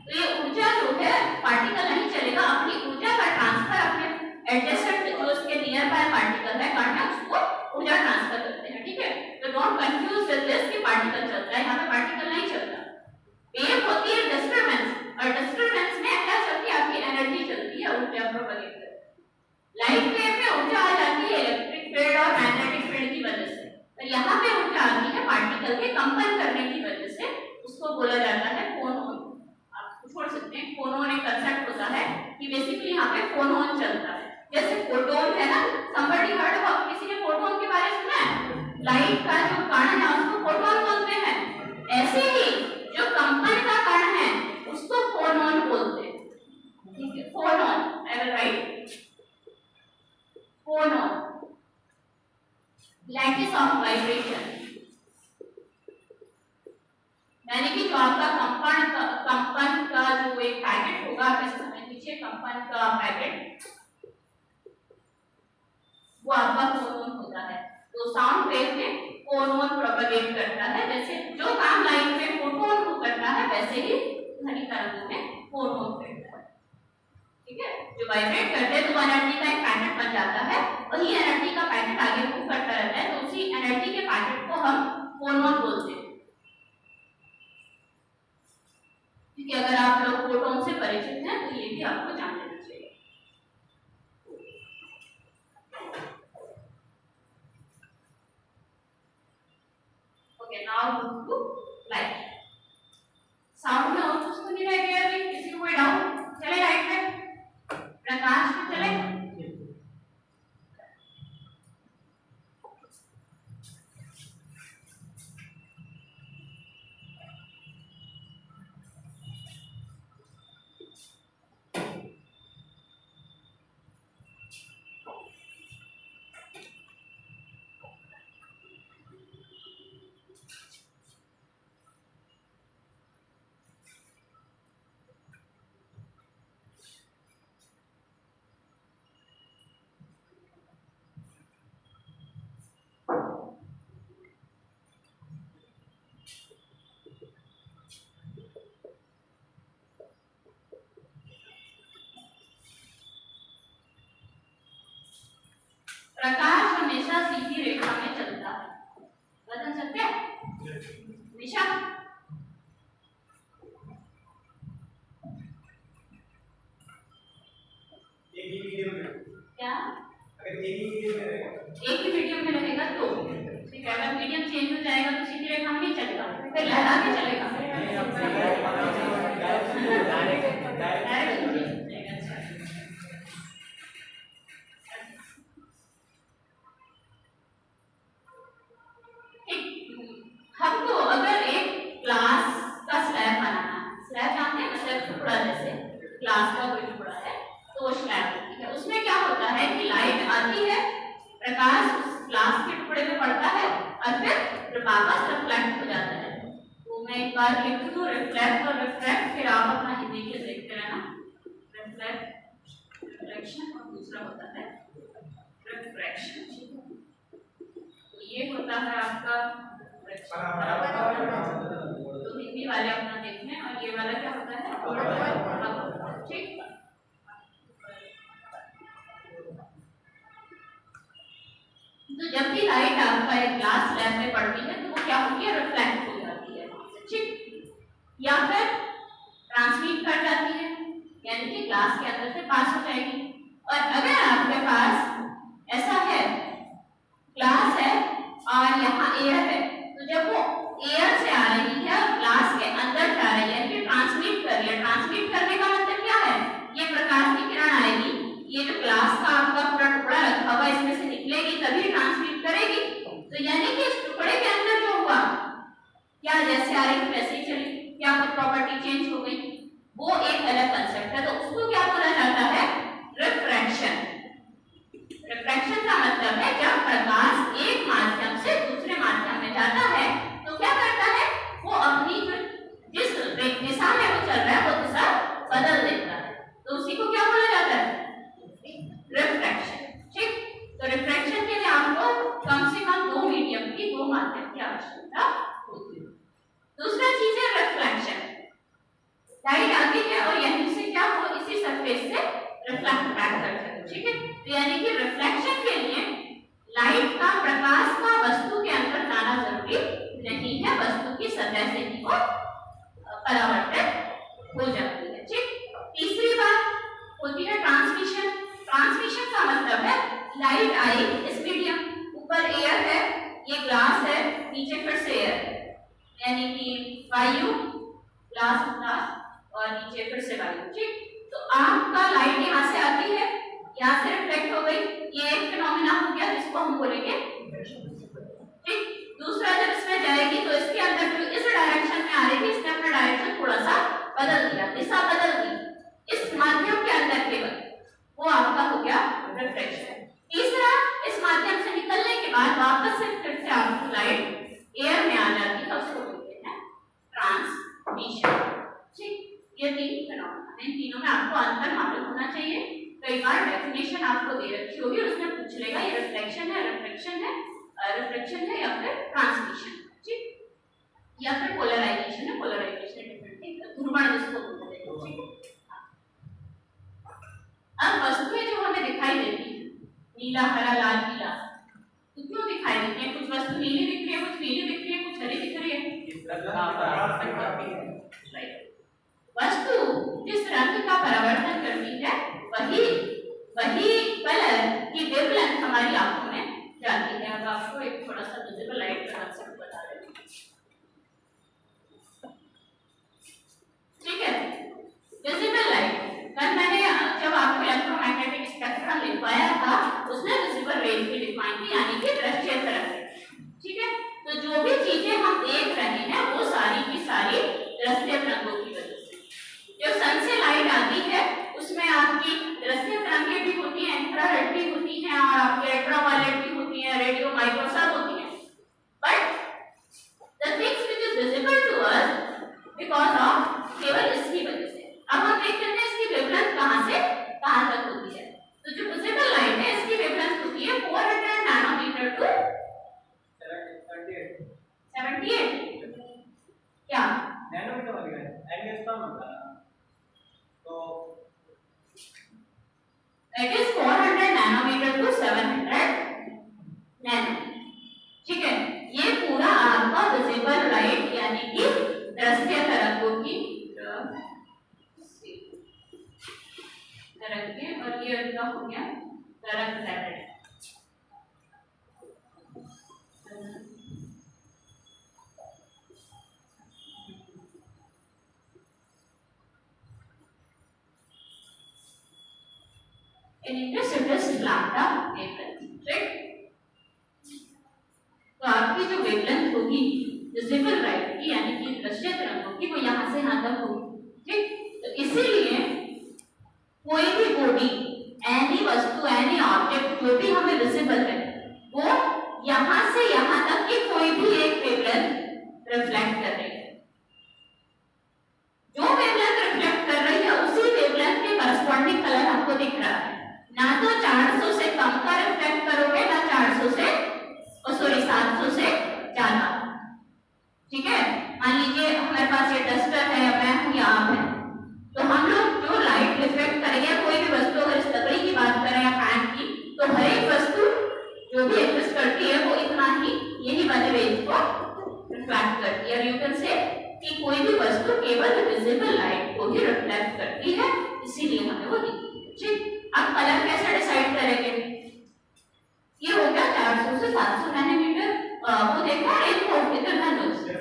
तो ये ऊर्जा जो है, पार्टिकल नहीं चलेगा, अपनी ऊर्जा का ट्रांसफर अपने एडजेसेंट जो उसके नियर बाय पार्टिकल है, कण है, उसको ऊर्जा ट्रांसफर करते हैं, ठीक है। तो डोंट कंफ्यूज विद दिस कि पार्टिकल चलता है, यहाँ पे पार्टिकल नहीं चलता। वेव होती है डिस्टरबेंस, और डिस्टरबेंस में क्या चलती है, आपकी एनर्जी चलती है, ऊर्जा प्रोपगेट करती है। लाइट वेव में ऊर्जा आ जाती है इलेक्ट्रिक फील्ड और मैग्नेटिक फील्ड की वजह से, और यहाँ पे ऊर्जा आती है पार्टिकल के कंपन करने की वजह से, उसको बोला जाता है फोनोन। आप छोड़ सकते हैं, फोनोन एक कंसेप्ट होता है कि बेसिकली यहाँ पे फोनोन चलता है। जैसे फोटोन है ना, somebody heard about, किसी ने फोटोन के बारे में सुना है? लाइट का जो कण है उसको फोटोन बोलते हैं, ऐसे ही जो कंपन का कण है उसको फोनोन बोलते हैं, ठीक है। Phonon, I will write phonon, lattice of vibration, यानी कि जो आपका कंपन का जो एक पैकेट होगा, आप इस समय नीचे कंपन का पैकेट, वो आपका फोनोन होता है। तो साउंड वेव में फोनोन प्रोपगेट करता है, जैसे जो काम लाइट में फोटोन को करता है वैसे ही ध्वनि तरंगों में फोनोन करता है, ठीक है। जो वाइब्रेट करते हैं तो एनर्जी का एक पैकेट बन जाता है, वही एनर्जी का पैकेट आगे मूव करता रहता है, तो उसी एनर्जी के पैकेट को हम फोनोन बोलते हैं, क्योंकि अगर आप लोग फोटोन से परिचित हैं तो ये भी आपको जान लेना चाहिए। Okay, now move to light. Sound में और कुछ तो नहीं रह गया अभी, किसी को कोई डाउट? चले लाइट में, प्रकाश में चले। प्रकाश हमेशा सीधी रेखा में चलता है, बदल सकते हैं हमेशा। क्या अगर एक ही मीडियम में रहेगा, एक ही मीडियम में रहेगा तो ठीक है, अगर मीडियम चेंज हो जाएगा तो सीधी रेखा में नहीं चलेगा, फिर लहरा के चलेगा। हमको अगर एक ग्लास का स्लैब बनाना है, स्लैब जानते हैं मतलब टुकड़ा, जैसे ग्लास का कोई टुकड़ा है तो वो स्लैब होती है। उसमें क्या होता है कि लाइट आती है, प्रकाश उस ग्लास के टुकड़े में पड़ता है और फिर वापस रिफ्लेक्ट हो जाता है। तो मैं एक बार लिख दूं, रिफ्लेक्ट और रिफ्रैक्ट, फिर आप अपना हिंदी के देखते रहना। रिफ्लेक्ट, रिफ्लेक्शन और दूसरा होता है रिफ्रैक्शन। तो ये होता है आपका तो हिंदी वाले अपना देखें, और ये वाला क्या होता है, ठीक। तो जब भी लाइट आपका एक ग्लास स्लैब में पड़ती है तो वो क्या होती है, रिफ्लेक्ट हो जाती है, ठीक, या फिर ट्रांसमिट कर जाती है, यानी कि ग्लास के अंदर से पास हो जाएगी। और अगर आपके पास ऐसा है, ग्लास है और यहाँ एयर है, तो जब वो एयर से आ रही है और ग्लास के अंदर जा रही है, कि ट्रांसमिट कर रही है, ट्रांसमिट करने का मतलब क्या है, ये प्रकाश की किरण आएगी, ये जो ग्लास का आपका पूरा टुकड़ा रखा हुआ इसमें से निकलेगी तभी ट्रांसमिट करेगी। तो यानी कि इस टुकड़े के अंदर जो हुआ, क्या जैसे आ रही वैसे ही चली, क्या कुछ प्रॉपर्टी चेंज हो गई, वो एक अलग कंसेप्ट है। तो उसको क्या बोला जाता है, रिफ्रैक्शन। रिफ्रैक्शन का मतलब है जब प्रकाश एक माध्यम से दूसरे माध्यम में जाता है तो क्या करता है, वो अपनी जो जिस दिशा में वो चल रहा है वो दिशा बदल देता है, तो उसी को क्या बोला जाता है, रिफ्रैक्शन, ठीक। तो रिफ्रैक्शन के लिए आपको कम से कम दो मीडियम की, दो माध्यम की आवश्यकता होती है। दूसरा चीज है रिफ्लेक्शन। लाइट आती है और यहीं से क्या वो इसी सरफेस से रिफ्लेक्ट बैक करता है, ठीक है। तो यानी कि रिफ्लेक्शन के लिए लाइट का, प्रकाश का वस्तु के अंदर जाना जरूरी नहीं है, वस्तु की सतह से ही वो परावर्तित हो जाती है, ठीक। तीसरी बात होती है ट्रांसमिशन। ट्रांसमिशन का मतलब है लाइट आई इस मीडियम, ऊपर एयर है, ये ग्लास है, नीचे फिर से एयर है, यानी कि वायु, ग्लास ग्लास और नीचे फिर से वायु, ठीक। तो आपका लाइट यहाँ से आती है, यहाँ से रिफ्लेक्ट हो गई, ये एक फिनोमेना हो गया जिसको हम बोलेंगे, ठीक। दूसरा जब इसमें जाएगी तो इसके अंदर जो इस डायरेक्शन में आ रही थी, इसने अपना डायरेक्शन थोड़ा सा बदल दिया, दिशा बदल दी इस माध्यम के अंदर केवल, वो आपका हो गया रिफ्लेक्शन। तीसरा, इस माध्यम से निकलने के बाद वापस से फिर से आपकी लाइट एयर में आ जाती है, उसको बोलते हैं ट्रांसमिशन, ठीक। ये तीन फिनोमेना, इन तीनों में आपको अंतर मालूम होना चाहिए। कई बार डेफिनेशन आपको दे रखी होगी, उसमें पूछ लेगा ये रिफ्लेक्शन है, रिफ्लेक्शन है, रिफ्लेक्शन है या फिर ट्रांसमिशन, ठीक, या फिर पोलराइजेशन है, पोलराइजेशन डिफरेंट ध्रुवण जिसको बोलते हैं, ठीक। अब वस्तुएं जो हमें दिखाई देती हैं, नीला, हरा, लाल, पीला, तो क्यों दिखाई देती है, कुछ वस्तु नीली दिख रही है, कुछ पीली दिख रही है, कुछ हरी दिख रही है, वस्तु जिस रंग का परावर्तन करती है वही कलर की वेवलेंथ हमारी आंखों में जाती है। अब आपको एक थोड़ा सा विजिबल लाइट का कंसेप्ट बता रहे हैं, ठीक है। विजिबल लाइट, कल मैंने जब आपको इलेक्ट्रोमैग्नेटिक स्पेक्ट्रम लिखवाया था उसने विजिबल रेज भी लिखवाई थी, यानी कि दृश्य तरंग, ठीक है। तो जो भी चीजें हम देख रहे हैं वो सारी की सारी दृश्य तरंगों की वजह से, जब सन से लाइट आती है उसमें आपकी दृश्य तरंगें भी होती हैं, इंफ्रारेड भी होती हैं और आपके अल्ट्रावायलेट भी होती हैं, रेडियो, माइक्रो सब होती हैं, but the things which is visible to us because of केवल इसकी वजह से। अब हम देख लेते हैं इसकी वेवलेंथ कहां से कहां तक होती है। तो जो विजिबल लाइट है इसकी वेवलेंथ होती है 400 नैनोमीटर टू 78 क्या नैनोमीटर वाली है, एंगल कम होता है, तो That is 400 nanometer to 700 nano, ठीक है। ये पूरा आपका विजिबल लाइट यानी कि दृश्य तरंगों की तरंगें, और ये इनका हो गया तरंग factor. An intercept is lambda wavelength, right? तो आपकी जो वेवलेंथ होगी विजिबल लाइट की यानी कि दृश्य तरंगों की वो यहाँ से यहाँ तक होगी, ठीक। तो इसीलिए कोई भी बॉडी, एनी वस्तु, एनी ऑब्जेक्ट जो भी हमें विजिबल है वो यहाँ से यहाँ तक की कोई भी एक वेवलेंथ रिफ्लेक्ट कर रही है। जो वेवलेंथ रिफ्लेक्ट कर रही है उसी वेवलेंथ के करस्पॉन्डिंग कलर आपको दिख रहा है। ना तो 400 से कम का रिफ्लेक्ट करोगे, ना 400 से 700 से ज्यादा, ठीक है। मान लीजिए हमारे पास ये डस्टर है, मैं हूं या आप है, तो हम लोग जो लाइट रिफ्लेक्ट करेंगे कोई भी वस्तु, अगर इस लकड़ी की बात करें या फैन की, तो हर एक वस्तु जो भी एग्जिस्ट करती है वो इतना ही यही वाले रेंज को रिफ्लेक्ट करती है। यू कैन से कि कोई भी वस्तु केवल विजिबल लाइट को ही रिफ्लेक्ट करती है, इसीलिए हमें वो दिखती है, ठीक। अब कलर कैसे डिसाइड करेंगे? ये हो गया 400 से 700 नैनोमीटर। वो देखा रेनबो इंद्रधनुष, है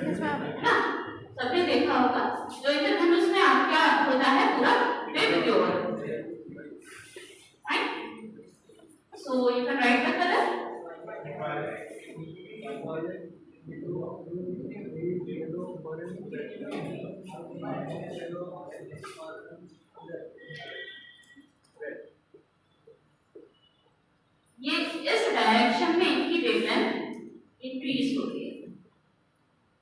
ना, सबने देखा होगा। जो इंद्रधनुष में आप क्या होता है पूरा red pure, right. So you can write the colour. ये इस डायरेक्शन में इनकी वेवलेंथ इंक्रीज होती है,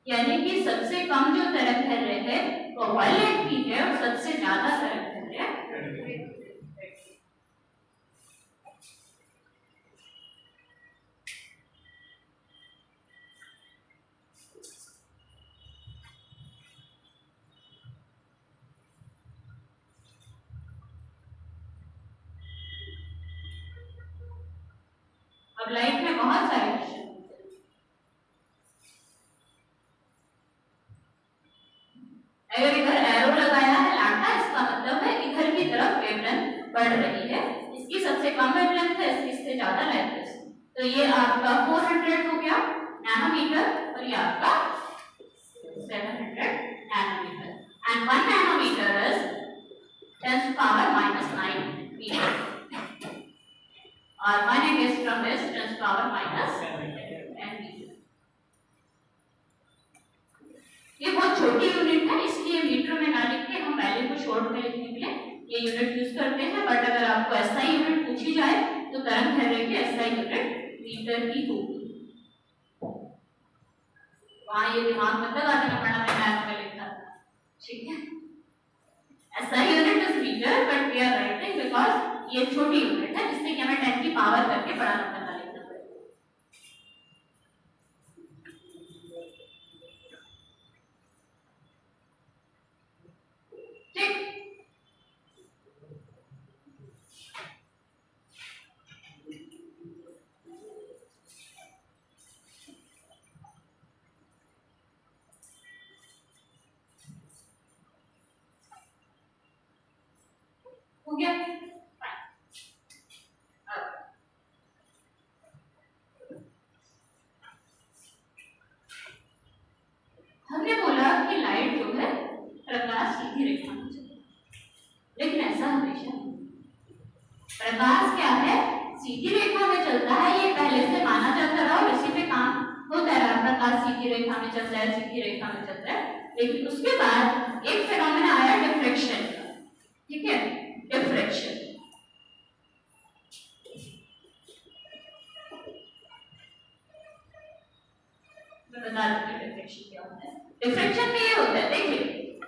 यानी कि सबसे कम जो तरंगदैर्घ्य है वो वायलेट की है और सबसे ज्यादा तरंगदैर्घ्य अब लाइट में बहुत सारे क्वेश्चन होते हैं। अगर इधर एरो लगाया है लैम्डा, इसका मतलब है इधर की तरफ वेवलेंथ बढ़ रही है। इसकी सबसे कम वेवलेंथ है, इससे ज्यादा लाइट। तो ये आपका 400 हो गया नैनोमीटर और ये आपका 700 nanometer. And 1 nanometer is 10⁻⁻9 meter और 1 एंगस्ट्रॉम is 10⁻⁻10 मीटर। ये बहुत छोटी यूनिट है, इसलिए मीटर में ना लिख के हम वैल्यू को शॉर्ट में लिखने के लिए ये यूनिट यूज करते हैं। बट अगर आपको एसआई यूनिट पूछी जाए तो तरंगदैर्घ्य की एसआई यूनिट मीटर ही होगी। वहां ये दिमाग मत लगा देना पड़ा मैं मैथ में लिखा था, ठीक है। SI unit is meter but we are writing because ये छोटी यूनिट है जिससे कि हमें 10 की पावर करके बड़ा नंबर लिखना पड़ेगा। ठीक, हो गया। हमने बोला कि लाइट जो है प्रकाश सीधी रेखा में चलती है, लेकिन ऐसा हमेशा नहीं। प्रकाश क्या है, सीधी रेखा में चलता है, ये पहले से माना जाता रहा और इसी पे काम होता रहा। प्रकाश सीधी रेखा में चलता है, सीधी रेखा में चलता है। लेकिन उसके बाद एक फेनोमेना आया डिफ्रैक्शन का, ठीक है, डिफ्रैक्शन। मैं बता दूं डिफ्रैक्शन क्या होता है। डिफ्रैक्शन में ये होता है, देखिए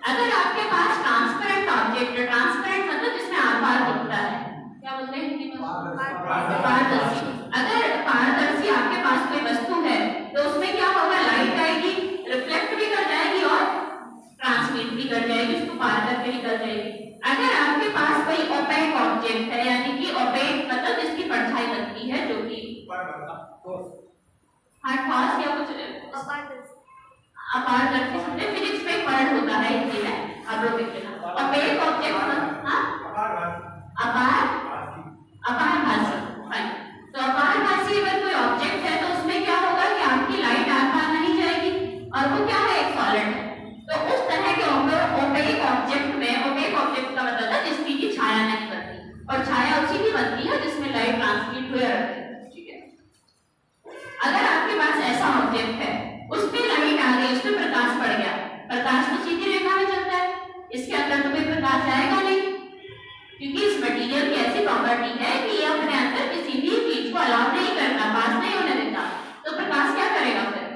अगर आपके पास ट्रांसपेरेंट ऑब्जेक्ट है, ट्रांसपेरेंट मतलब जिसमें आर-पार दिखता है, क्या बोलते हैं हिंदी में? पारदर्शी। अगर पारदर्शी आपके पास कोई वस्तु है तो उसमें क्या होगा, लाइट आएगी, रिफ्लेक्ट भी कर जाएगी और ट्रांसमिट भी कर जाएगी, उसको पार करके निकल जाएगी। अगर आपके पास कोई ओपेक ऑब्जेक्ट है, यानी कि ओपेक मतलब जिसकी परछाई बनती है, जो कि ठोस या कुछ अपारदर्शी समझे, फिजिक्स में वर्ड होता है हिंदी में, आप लोग देख लेना। ओपेक ऑब्जेक्ट, हाँ, अपारभासी, सॉलिड है। तो उस तरह के ओपेक ऑब्जेक्ट में, ओपेक ऑब्जेक्ट का मतलब है जिसकी की छाया नहीं बनती, और छाया उसी की बनती है जिसमें लाइट ट्रांसमिट हुए रहती है, ठीक है। अगर आपके पास ऐसा ऑब्जेक्ट है, उसमें लाइट आ गई, उसमें प्रकाश पड़ गया, प्रकाश तो सीधी रेखा में चलता है, इसके अंदर तो कोई प्रकाश जाएगा नहीं, क्योंकि इस मटेरियल की ऐसी प्रॉपर्टी है कि ये अपने अंदर किसी भी चीज को अलाउ नहीं करता, पास नहीं होने देता। तो प्रकाश क्या करेगा फिर?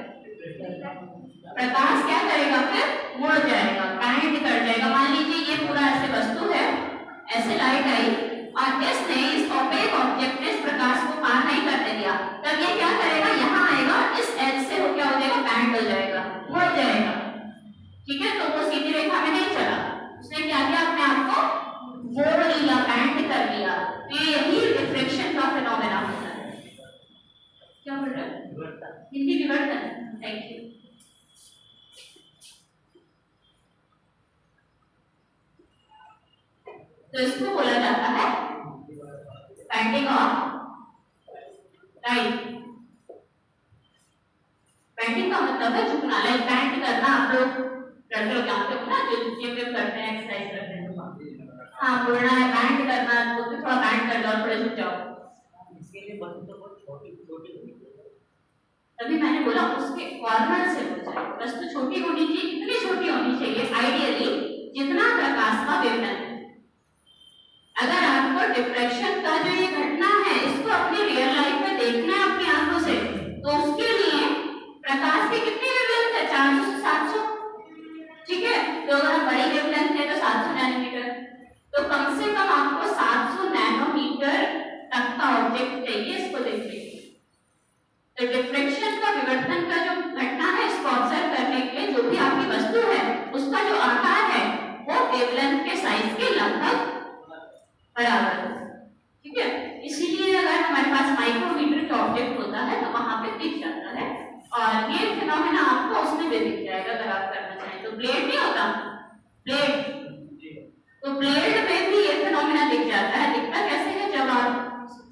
प्रकाश क्या करेगा फिर? मुड़ जाएगा, बैंड कर जाएगा। मान लीजिए ये पूरा ऐसे वस्तु है, ऐसे लाइट आई और इसने इस ओपेक ऑब्जेक्ट ने इस प्रकाश को पार नहीं करने दिया, तब ये क्या करेगा? यहाँ आएगा, इस एज से वो क्या हो जाएगा? बैंड हो जाएगा, मुड़ जाएगा, ठीक है। तो वो सीधी रेखा में नहीं चला, उसने क्या किया? अपने आप को मोड़ लिया, बैंड कर लिया। तो यही रिफ्लेक्शन का फिनोमेना होता है। क्या बोल रहे हैं? हिंदी विवर्तन। Thank you. तो इसको बोला जाता है बैंडिंग ऑफ लाइट। बैंडिंग का मतलब है झुकना, लाइक बैंड करना। आप लोग लड़के लोग जानते हो ना, जो जिम में करते हैं, एक्सरसाइज करते हैं, हाँ मुड़ना है, बैंड करना, तो थोड़ा बैंड कर दो और थोड़े झुक जाओ। इसके लिए वस्तु तो बहुत छोटी होनी चाहिए। तभी मैंने बोला उसके कॉर्नर से हो जाए, वस्तु छोटी होनी चाहिए, इतनी छोटी होनी चाहिए आइडियली जितना प्रकाश का वेवलेंथ। अगर आपको डिफ्रैक्शन का जो ये घटना है इसको अपनी रियल लाइफ में देखना है अपनी आंखों से, तो उसके लिए प्रकाश की कितनी वेवलेंथ है? 400 से 700, ठीक है। तो अगर बड़ी वेवलेंथ है तो 700 नैनोमीटर, तो कम से कम आपको 700 नैनोमीटर तक का ऑब्जेक्ट चाहिए इसको देखने के लिए। तो डिफ्रैक्शन का, विवर्तन का जो घटना है इसको ऑब्जर्व करने के लिए जो भी आपकी वस्तु है उसका जो आकार है वो वेवलेंथ के साइज के लगभग बराबर है, ठीक है। इसीलिए अगर हमारे पास माइक्रोमीटर का ऑब्जेक्ट होता है तो वहां पे दिख जाता है, और ये फिनोमेना आपको उसमें भी दिख जाएगा अगर आप करना चाहें तो। ब्लेड नहीं होता, ब्लेड, तो ब्लेड में भी ये फिनोमेना दिख जाता है। दिखता कैसे है? जब आप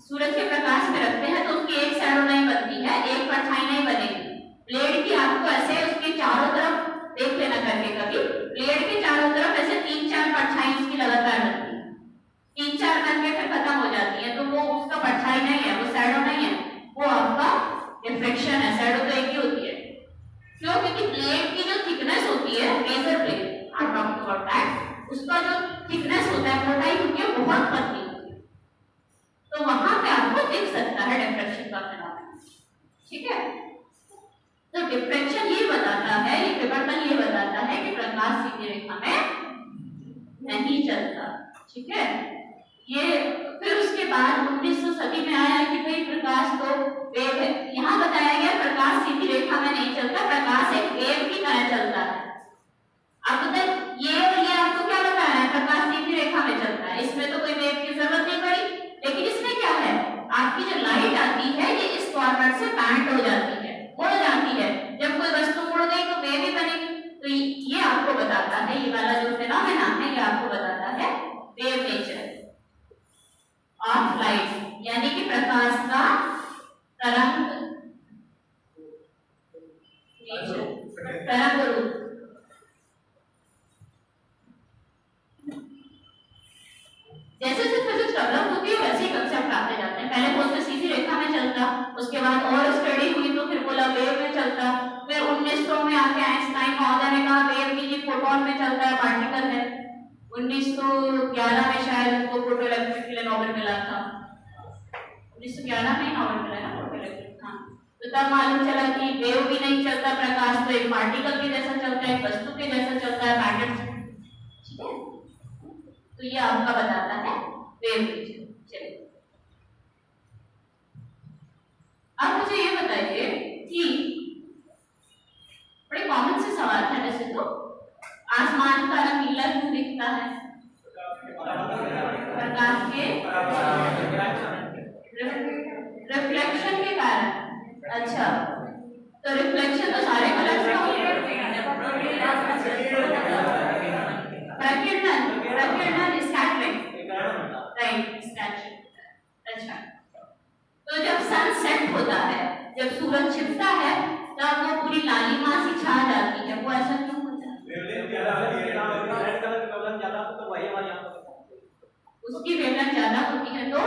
सूरज के प्रकाश में रखते हैं तो उसकी एक शैडो नहीं बनती है, एक परछाई नहीं बनेगी। ब्लेड की आपको ऐसे उसके चारों तरफ देख लेना करके, कभी ब्लेड के चारों तरफ ऐसे 3-4 परछाई उसकी लगातार बनती है, 3-4 करके फिर खत्म हो जाती है, तो वो उसका परछाई नहीं है, वो शैडो नहीं है, वो आपका रिफ्लेक्शन है। शैडो तो एक ही होती है। क्यों? क्योंकि ब्लेड की जो थिकनेस होती है, razor blade, I am talking about that, उसका जो थिकनेस होता है, मोटाई होती है, बहुत पतली होती है, तो वहां पे आपको दिख सकता है डिफ्रैक्शन का फिनोमेना, ठीक है। तो डिफ्रैक्शन ये बताता है, ये विवर्तन ये बताता है कि प्रकाश सीधी रेखा में नहीं चलता, ठीक है। ये फिर उसके बाद 1900 सदी में आया कि भाई प्रकाश तो वेव है। यहाँ बताया गया प्रकाश सीधी रेखा में नहीं चलता, प्रकाश एक वेव की तरह चलता है। अब तक ये और ये आपको क्या बताया है? प्रकाश सीधी रेखा में चलता है, इसमें तो कोई वेव की जरूरत नहीं पड़ी। लेकिन इसमें क्या है? आपकी जो लाइट आती है ये इस कॉर्नर से बैंड हो जाती है, मुड़ जाती है। जब कोई वस्तु मुड़ गई तो वेव ही बनेगी। तो ये आपको बताता है, ये वाला जो फिनोमेना है ये आपको बताता है वेव नेचर ऑफ लाइट, यानी कि प्रकाश का तरंग नेचर, तरंग रूप। जैसे जैसे फिजिक्स डेवलप होती है वैसे ही कंसेप्ट आते जाते हैं। पहले बोलते सीधी रेखा में चलता, उसके बाद और स्टडी हुई तो फिर बोला वेव में चलता, फिर 1900 में आके आइंस्टाइन महोदय ने कहा वेव नहीं, फोटोन में चलता है, पार्टिकल है। 1911 में शायद उनको फोटो इलेक्ट्रिक के लिए नोबेल मिला था, 1911 में नोबेल मिला ना फोटो इलेक्ट्रिक, हाँ। तो तब मालूम चला कि वेव भी नहीं चलता, प्रकाश तो एक पार्टिकल के जैसा चलता है, एक वस्तु के जैसा चलता है, मैटर, ठीक है। तो ये आपका बताता है वेव नेचर। चलिए अब मुझे ये बताइए कि बड़े कॉमन से सवाल है वैसे तो, आसमान का रंग नीला क्यों दिखता है? प्रकाश के रिफ्लेक्शन के कारण। अच्छा, तो रिफ्लेक्शन तो सारे कलर से होते हैं। प्रकीर्णन, प्रकीर्णन स्कैटरिंग, राइट, स्कैटरिंग। अच्छा, तो जब सन सेट होता है, जब सूरज छिपता है तब वो पूरी लालिमा सी छा जाती है, वो ऐसा क्यों? उसकी वेवलेंथ ज्यादा होती है तो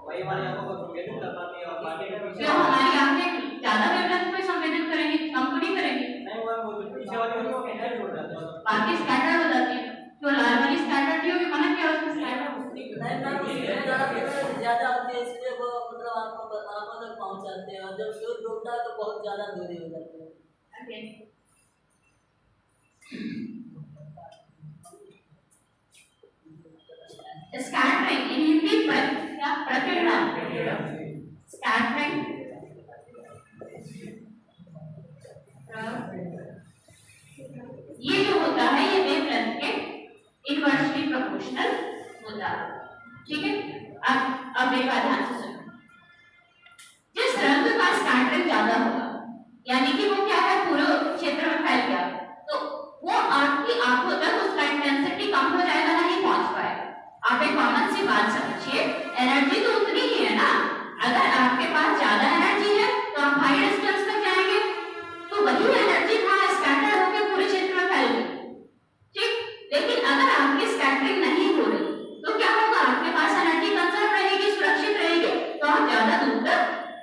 वही हमारी आंखों को संवेदन कर पाती है और बाकी के पीछे जो हमारी आंखें ज्यादा वेवलेंथ पे संवेदन करेंगी, कम तो नहीं करेंगी। नहीं वो जो पीछे वाली होती है वो कैंसिल हो जाती है, बाकी स्कैटर्ड हो जाती है। जो लाल वाली स्कैटर्ड नहीं होगी, मना क्या उसमें स्कैटर्ड नहीं मैम, उसमें ज्यादा होती है इसलिए वो मतलब आंखों तक पहुंच जाते हैं, और जब सूर्य डूबता है तो बहुत ज्यादा दूरी हो जाती है। स्कैटरिंग इन हिंदी पर क्या प्रकीर्णन, स्कैटरिंग ये जो होता है ये वेवलेंथ के इनवर्सली प्रोपोर्शनल होता है। ठीक है, अब एक बात ध्यान से सुनो। जिस रंग का स्कैटरिंग ज्यादा होगा, यानी कि वो क्या है पूरे क्षेत्र में फैल गया, तो वो आपकी आंखों तक उसका इंटेंसिटी कम हो जाएगा, नहीं पहुंच पाएगा। आप एक कॉमन सी बात समझिए, एनर्जी तो उतनी ही है ना। अगर आपके पास ज्यादा एनर्जी है तो आप हाई डिस्टेंस तक जाएंगे, तो वही एनर्जी वहां स्कैटर होकर पूरे क्षेत्र में फैल गई। ठीक, लेकिन अगर आपकी स्कैटरिंग नहीं हो रही तो क्या होगा, आपके पास एनर्जी कंजर्व रहेगी, सुरक्षित रहेगी, तो आप ज्यादा दूर तक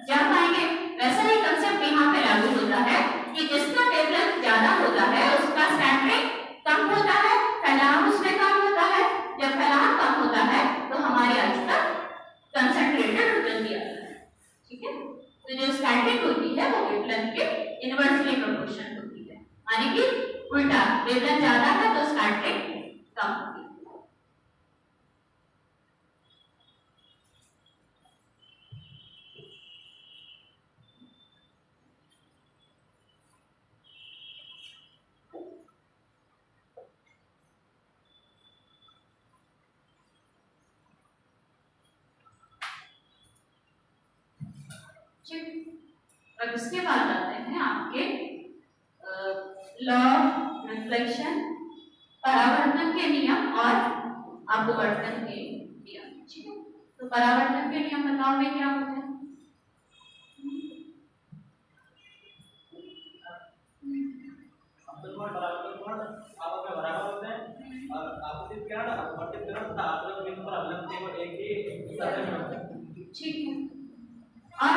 जा पाएंगे। वैसा ही कंसेप्ट यहाँ पे लागू होता है कि जिसका वेवलेंथ ज्यादा होता है उसका स्कैटरिंग कम होता है, फैलाव उसमें कम होता है। जब फैलाव कम होता है तो हमारी आंख तक कंसंट्रेटेड एनर्जी आता है। ठीक है, तो जो स्कैटरिंग होती है वो वेवलेंथ के इनवर्सली प्रोपोर्शनल होती है, यानी कि उल्टा, वेवलेंथ ज्यादा है तो स्कैटरिंग कम होती है। अब इसके बाद आते हैं आपके लॉ ऑफ रिफ्लेक्शन, परावर्तन के नियम और अपवर्तन के नियम। ठीक है, तो परावर्तन के नियम बताओ में क्या होते हैं? आप अपने बराबर होते हैं और आपतित किरण अपवर्तित किरण तथा आपतित बिंदु पर अवलंब केवल एक ही सतह में होते हैं। ठीक है, और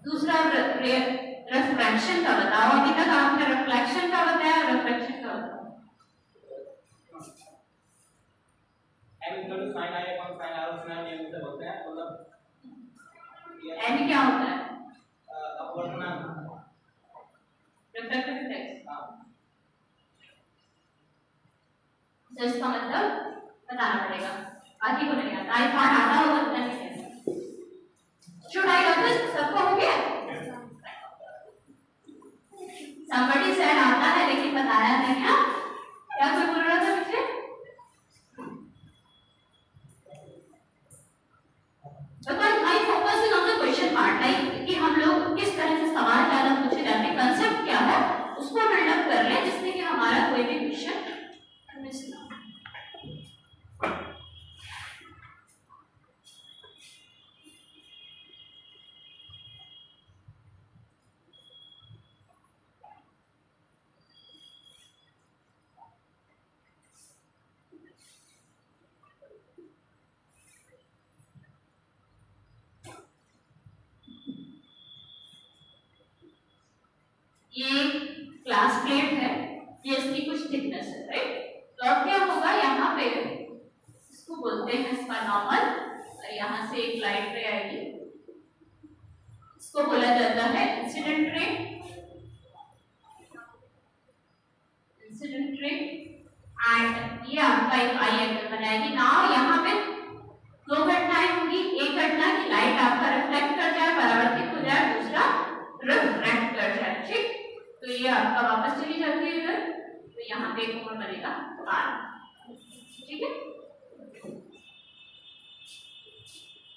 दूसरा रिफ्रैक्शन का बताओ। अभी तक आपने रिफ्लेक्शन का बताया, रिफ्रैक्शन का बताओ। m sin i upon sin r उसमें नियम से होते हैं, मतलब n क्या होता है? अपवर्तनांक, रिफ्रैक्टिव इंडेक्स। तो इसका मतलब बताना पड़ेगा, आदि को नहीं आता। आई थॉट आता होगा तो नहीं। Should I love this? सबको हो गया? Somebody said आता है लेकिन बताया नहीं। क्या कोई बोल रहा था पीछे? Because my focus is on the question part, like कि हम लोग किस तरह से सवाल ज्यादा पूछे जाते हैं, कंसेप्ट क्या है उसको बिल्डअप कर रहे हैं, जिससे कि हमारा कोई भी क्वेश्चन मिस ना हो। ये क्लास प्लेट है, ये इसकी कुछ थिकनेस है, राइट। तो अब क्या होगा, यहाँ पे इसको बोलते हैं इसका नॉर्मल, और यहाँ से एक लाइट रे आएगी, इसको बोला जाता है incident ray. Incident ray and ये आपका एक आई एंगल बनाएगी। नाउ यहाँ पे दो घटनाएं होंगी, एक घटना की लाइट आपका रिफ्लेक्ट कर जाए, परावर्तित हो जाए, दूसरा रिफ्रैक्ट कर जाए। ठीक, तो ये आपका वापस चली जाती है इधर, तो यहाँ पे एक कोण बनेगा R। ठीक है,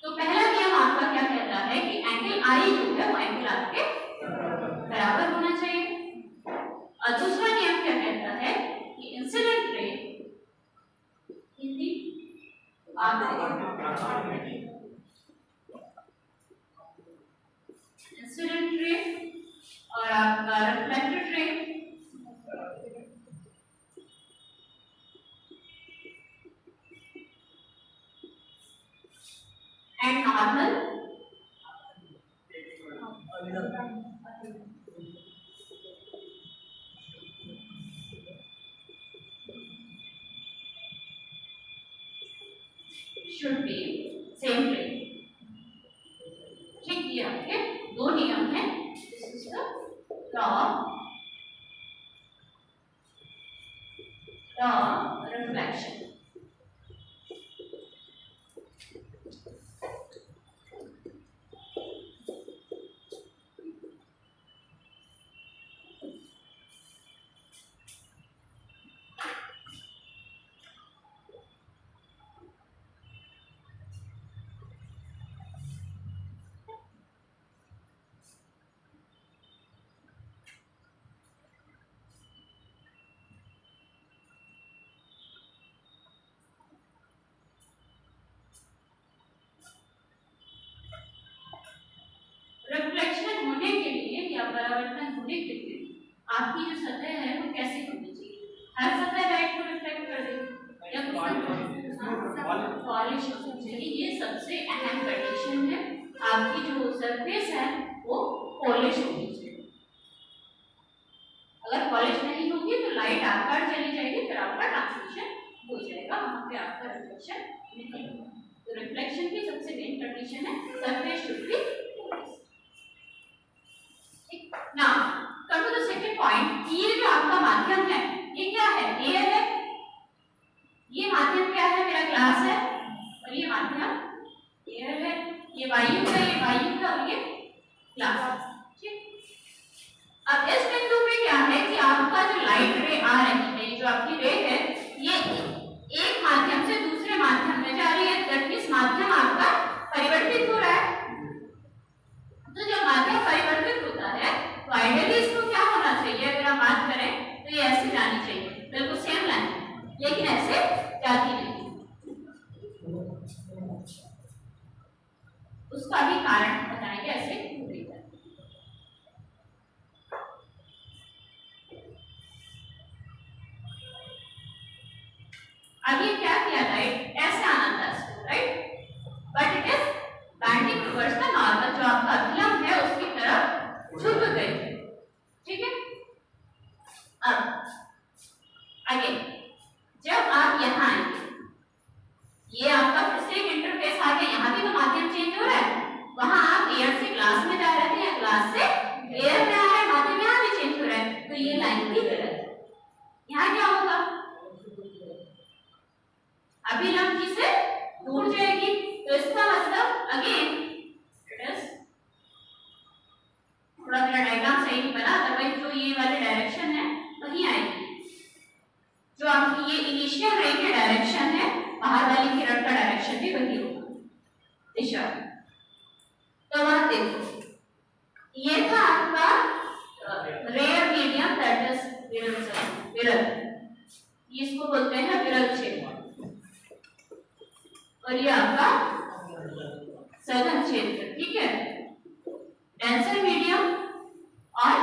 तो पहला नियम आपका क्या कहता है कि एंगल I जो है वो एंगल आपके बराबर होना चाहिए। और दूसरा नियम क्या कहता है कि incident ray Hindi incident ray और आपका reflected ray and normal should be same way. ठीक, ये आपके दो नियम हैं. This is the law reflection. Reflection होने के लिए या परावर्तन होने के लिए आपकी जो सतह है वो कैसी होनी चाहिए? हर सतह लाइट को रिफ्लेक्ट कर देगी या कुछ पॉलिश होनी चाहिए. ये सबसे अहम कंडीशन है. आपकी जो सरफेस है वो पॉलिश होनी चाहिए. अगर पॉलिश नहीं होगी तो लाइट आकार चली जाएगी, फिर आपका ट्रांसमिशन हो जाएगा, वहां पे आपका रिफ्लेक्शन नहीं होगा. तो रिफ्लेक्शन की सबसे मेन कंडीशन है surface should be polish. Now, come to the second point. ये जो आपका माध्यम है, ये क्या है? एयर है. ये माध्यम क्या है? मेरा ग्लास है. और ये माध्यम एयर है. ये वायु है, ये वायु है और ये ग्लास. ठीक. अब इस बिंदु पे क्या है कि आपका जो लाइट रे आ रही है, जो आपकी रे है, ये एक माध्यम से दूसरे माध्यम में जा रही है. दैट मींस माध्यम आपका परिवर्तित हो रहा है. तो जब माध्यम परिवर्तित होता है तो आइडियली इसको क्या होना चाहिए? अगर हम बात करें तो ये ऐसे जानी चाहिए, बिल्कुल सेम लाइन, लेकिन ऐसे जाती नहीं. उसका भी कारण बताएंगे ऐसे क्यों नहीं जाती. अब ये क्या किया? राइट, ऐसे आना था इसको, right, but it is bending towards the normal. जो आपका अभिलंब है उसकी तरफ झुक गई. ठीक है. अब आगे जब आप यहाँ आएंगे, ये आपका फिर से एक इंटरफेस आ गया. यहाँ भी तो माध्यम चेंज हो रहा है. वहां आप एयर से ग्लास में जा रहे थे या ग्लास से एयर में आ रहे हैं, माध्यम यहाँ भी चेंज हो रहा है. तो ये लाइन भी गलत है. यहाँ क्या होगा? अभिलंब जी से दूर जाएगी. तो इसका मतलब अगेन थोड़ा मेरा डायग्राम सही नहीं बना, अदरवाइज जो ये वाली डायरेक्शन है वही आएगी. जो आपकी ये इनिशियल रे की डायरेक्शन है, बाहर वाली किरण का डायरेक्शन भी वही होगा, दिशा. तो वहां देखो, ये था आपका रेयर मीडियम, दैट इज विरल. इसको बोलते हैं विरल क्षेत्र. और ये आपका सघन क्षेत्र. ठीक है. डेंसर मीडियम और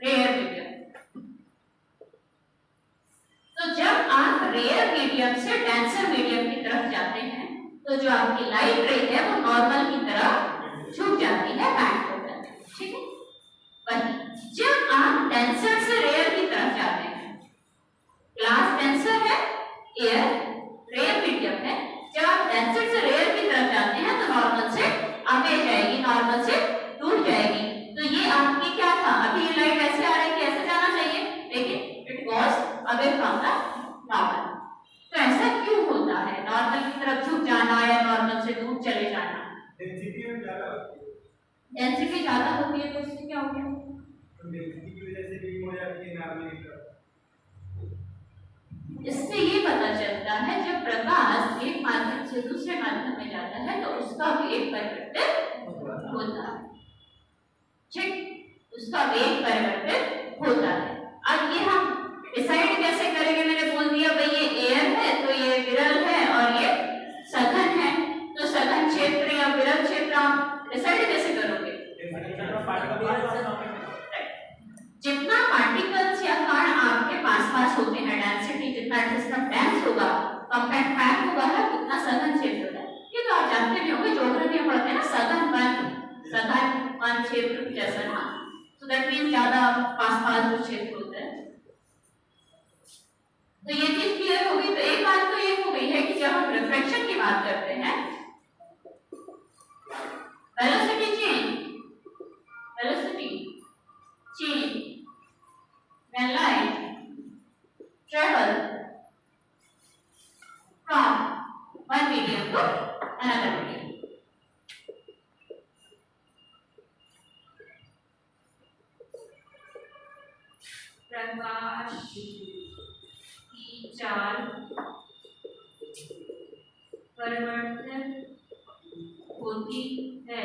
रेयर मीडियम. तो जब आप रेयर मीडियम से डेंसर मीडियम की तरफ जाते हैं तो जो आपकी लाइट रे है वो नॉर्मल की तरफ झुक जाती है, बैंड हो जाती है. ठीक है. वही जब आप डेंसर से रेयर की तरफ जाते हैं, ग्लास डेंसर है, एयर रेयर मीडियम है. जब आप डेंसर से रेयर की तरफ जाते हैं तो नॉर्मल से आगे जाएगी, नॉर्मल से दूर जाएगी. तो ये आपकी क्या था? अभी ये लाइट ऐसे आ रही है, ऐसे जाना चाहिए, लेकिन it was away from the normal. तो ऐसा क्यों होता है? नॉर्मल की तरफ झुक जाना या नॉर्मल से दूर चले जाना. डेंसिटी ज्यादा होती है तो उससे क्या हो गया? इससे ये पता चलता है जब प्रकाश एक माध्यम से दूसरे माध्यम में जाता है तो उसका वेग परिवर्तित होता है. ठीक. उसका वेग परिवर्तित होता है. अब ये हम डिसाइड कैसे करेंगे? मैंने बोल दिया भाई ये एयर है तो ये विरल है और ये सघन है. तो सघन क्षेत्र या विरल क्षेत्र आप डिसाइड कैसे करोगे? जितना पार्टिकल्स या कण आपके पास होते हैं, डेंसिटी जितना सिस्टम डेंस होगा, कॉम्पैक्ट पैक होगा, कितना सघन क्षेत्र है, ये तो आप जानते भी होंगे, ज्योग्राफी में पढ़ते हैं ना, सघन वन क्षेत्र जैसा ना, तो दैट मींस ज्यादा पास जो क्षेत्र होते हैं। तो ये चीज क्लियर हो गई। तो एक बात तो ये हो गई है कि जब हम रिफ्रैक्शन की बात करते हैं, velocity change when light travel from one medium to another medium. प्रकाश की चाल परिवर्तित होती है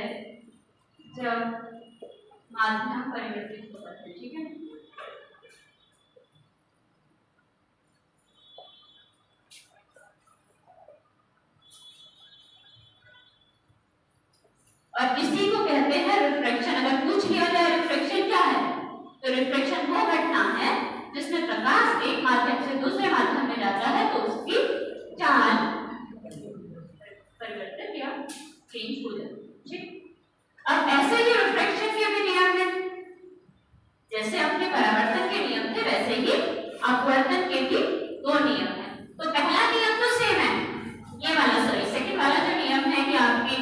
जब माध्यम परिवर्तित होता है, ठीक है। और इसी को कहते हैं रिफ्रैक्शन। अगर पूछ लिया जाए रिफ्रैक्शन क्या है, तो रिफ्रैक्शन वो घटना है जिसमें प्रकाश एक माध्यम से दूसरे माध्यम में जाता है तो उसकी चाल परिवर्तित या चेंज हो जाती है, ठीक। अब ऐसे ही रिफ्रैक्शन के भी नियम हैं, जैसे अपने परावर्तन के नियम थे वैसे ही अपवर्तन के भी दो नियम हैं। तो पहला नियम तो सेम है, ये वाला सॉरी सेकंड वाला जो नियम है कि आपकी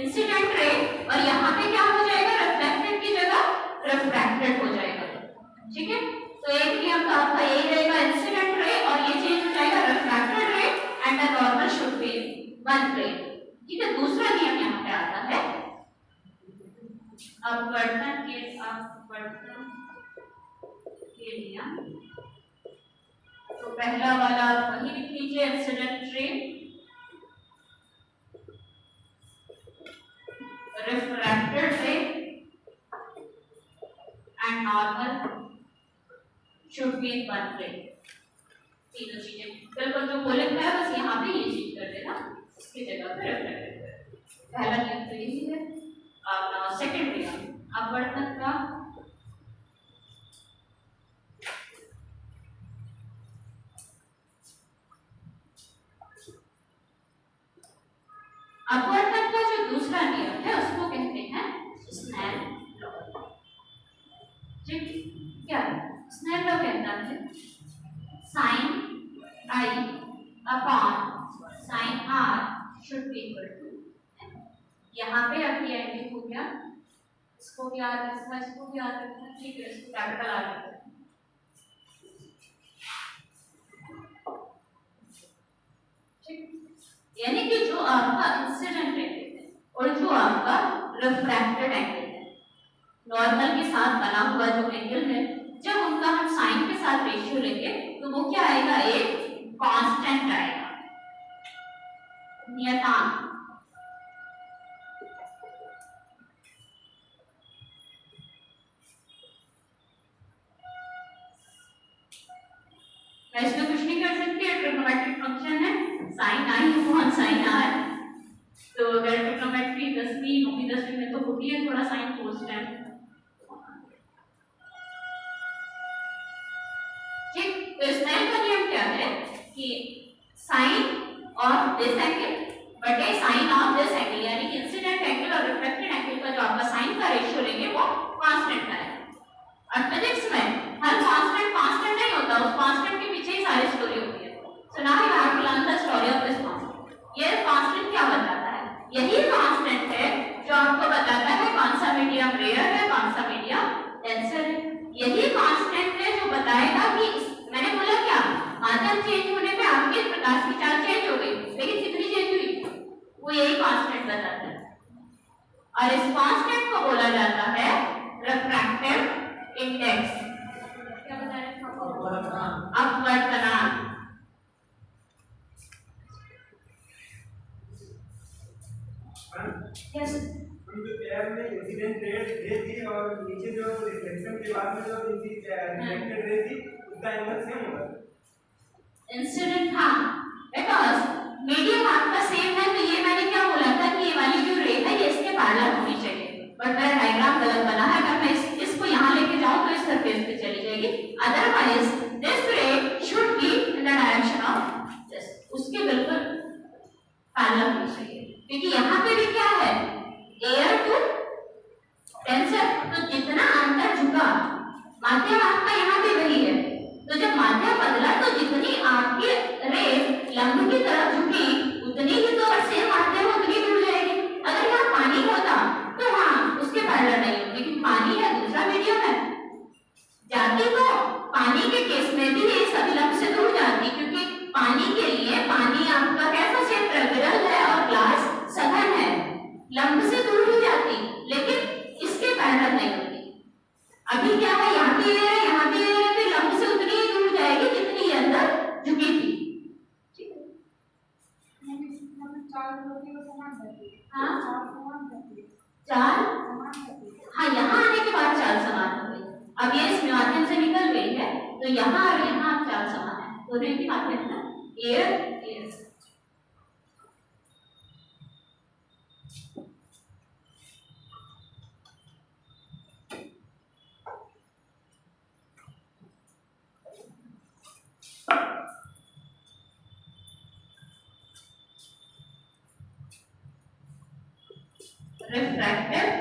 इंसिडेंट रे और यहाँ पे क्या हो जाएगा, रिफ्लेक्टेड की जगह रिफ्रैक्टेड हो जाएगा, ठीक है। तो एक नियम तो आपका यही रहेगा इंसिडेंट रे, और ये चेंज हो जाएगा रिफ्रैक्टेड रे and the normal should be one रे, ठीक है। दूसरा नियम यहाँ पे आता है अपवर्तन के नियम। तो पहला वाला वही लिख लीजिए, incident ray, refracted ray and normal should be in one ray। तीनों चीजें बिल्कुल जो बोले था बस यहाँ पे ये चीज कर देना, इसकी जगह पे रिफ्लेक्टेड कर। पहला नियम तो यही है। अब सेकंड नियम अपवर्तन का, अपवर्तन का जो दूसरा नियम है उसको कहते हैं स्नेल लॉ, ठीक। क्या स्नेल लॉ कहता है sine i upon sine r should be equal to, यहाँ पे अब ये एंगल हो गया, इसको भी याद रखना, इसको भी याद रखना, ठीक है। इसको कैपिटल आर रखना, ठीक। यानी कि जो आपका इंसिडेंट एंगल है और जो आपका रिफ्रैक्टेड एंगल है, नॉर्मल के साथ बना हुआ जो एंगल है, जब उनका हम साइन के साथ रेशियो लेंगे तो वो क्या आएगा, एक कांस्टेंट आएगा, नियतांक। इसमें कुछ नहीं कर सकते, ट्रिग्नोमेट्रिक फंक्शन है sine i upon sine r. तो अगर ट्रिग्नोमेट्री 10वीं 9वीं 10वीं में तो होती है थोड़ा साइन कांस्टेंट, ठीक। तो स्नेल का नियम क्या है कि साइन ऑफ दिस एंगल बटे साइन ऑफ दिस एंगल, यानी कि इंसिडेंट एंगल और रिफ्लेक्टेड एंगल का जो आपका साइन का रेशियो लेंगे वो कांस्टेंट है। और फिजिक्स में हर कांस्टेंट नहीं होता, उस कांस्टेंट के पीछे ही सारी स्टोरी होती है। So now you have to learn the story of this constant. ये कांस्टेंट क्या बताता है, यही कांस्टेंट है जो आपको बताता है कौन सा मीडियम रेयर है, कौन सा मीडियम डेंसर है। यही कांस्टेंट है जो बताएगा कि मैंने बोला क्या, माध्यम चेंज होने पे आपके प्रकाश की चाल चेंज हो गई, लेकिन कितनी चेंज हुई, वो यही कांस्टेंट बताता है। और इस कांस्टेंट को बोला जाता है रिफ्रैक्टिव इंडेक्स। क्या बता रहे हैं, अपवर्तनांक। यस, जो एयर में इंसिडेंट रे थी और नीचे जो रिफ्लेक्शन के बाद में जो रिफ्लेक्टेड रे थी उसका एंगल सेम होगा। इंसिडेंट, हाँ, बिकॉज मीडियम आपका सेम है, तो ये मैंने क्या बोला था कि ये वाली जो रे है ये इसके पैरेलल होनी चाहिए, बट मेरा डायग्राम गलत बना है। अगर मैं इसको यहाँ लेके जाऊँ तो इस सरफेस पे चली जाएगी, अदरवाइज दिस रे should be in the direction of this, उसके बिल्कुल चाल लगनी चाहिए, क्योंकि यहाँ पे भी क्या है, एयर टू टेंसर, तो जितना अंतर झुका माध्यम आपका यहाँ पे वही है। तो जब माध्यम बदला तो जितनी आपकी रे लंब की तरफ झुकी उतनी ही तो सेम माध्यम उतनी दूर जाएगी। अगर यहाँ पानी होता तो हाँ उसके पैरेलल नहीं होती, क्योंकि पानी है दूसरा मीडियम है, जाती तो पानी के केस में भी ये सभी लंब से दूर जाती, क्योंकि पानी के लिए पानी आपका कैसा क्षेत्र विरल है और ग्लास सघन है, लंब से दूर ही जाती, लेकिन इसके पैरेलल नहीं होती। अभी क्या है, यहाँ भी है, यहाँ भी है, तो लंब से उतनी ही दूर जाएगी जितनी अंदर झुकी थी। ठीक है, चार, हाँ यहाँ आने के बाद चाल समान हो गई। अब ये इस माध्यम से निकल गई है तो यहाँ और यहाँ चाल समान है, दोनों की माध्यम है ना, एयर एयर। refractive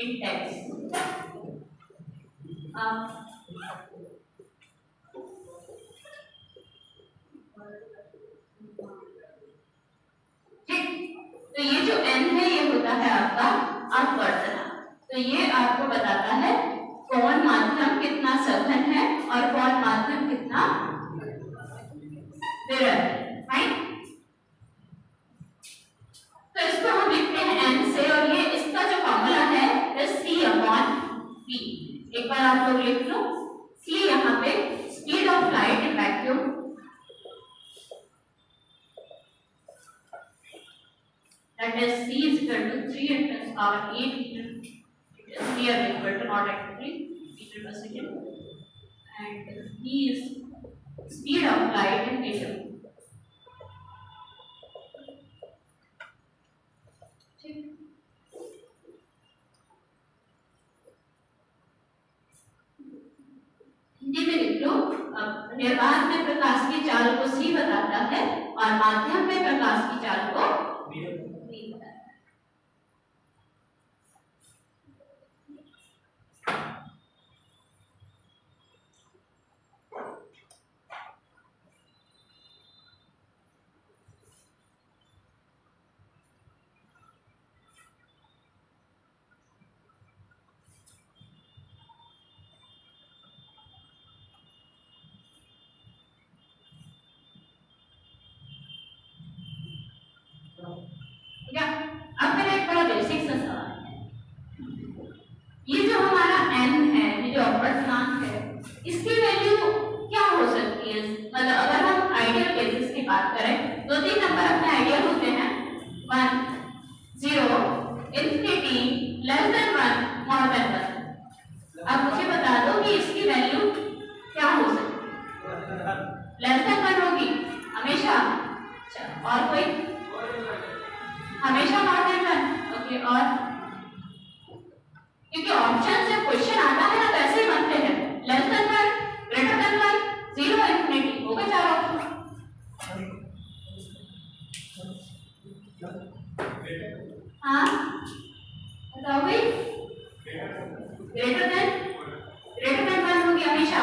index ठीक। तो ये जो n है ये होता है आपका अपवर्तनांक, तो ये आपको बताता है कौन माध्यम कितना सघन है और कौन माध्यम कितना विरल है, राइट। तो इसको हम लिखते हैं n से, और ये इसका जो फॉर्मूला है c/v। एक बार आप लोग लिख लो, c यहाँ पे speed of light in vacuum, that is c is equal to 3 × 10⁸ meter, it is nearly equal to not actually meter per second, and v is speed of light in meter। Hindi में लिख लो, निर्वात में प्रकाश की चाल को c बताता है और माध्यम में प्रकाश की चाल को v बताता है। क्या अब मेरा एक बड़ा बेसिक सा सवाल है, ये जो हमारा n है, ये जो अपवर्तनांक है, इसकी वैल्यू क्या हो सकती है? मतलब अगर हम आइडियल केसेस की बात करें, दो तीन नंबर अपने आइडियल होते हैं, 1 0 infinity less than 1 more than 1। अब मुझे बता दो कि इसकी वैल्यू क्या हो सकती है? लेस देन 1 होगी हमेशा। अच्छा, और कोई? हमेशा मोर देन 1। ओके, और क्योंकि ऑप्शन से क्वेश्चन आता है ना, तो ऐसे ही बनते हैं, less than 1, greater than 1, 0 infinity, हो गए चार ऑप्शन। हाँ बताओ भाई, ग्रेटर देन 1 होगी हमेशा।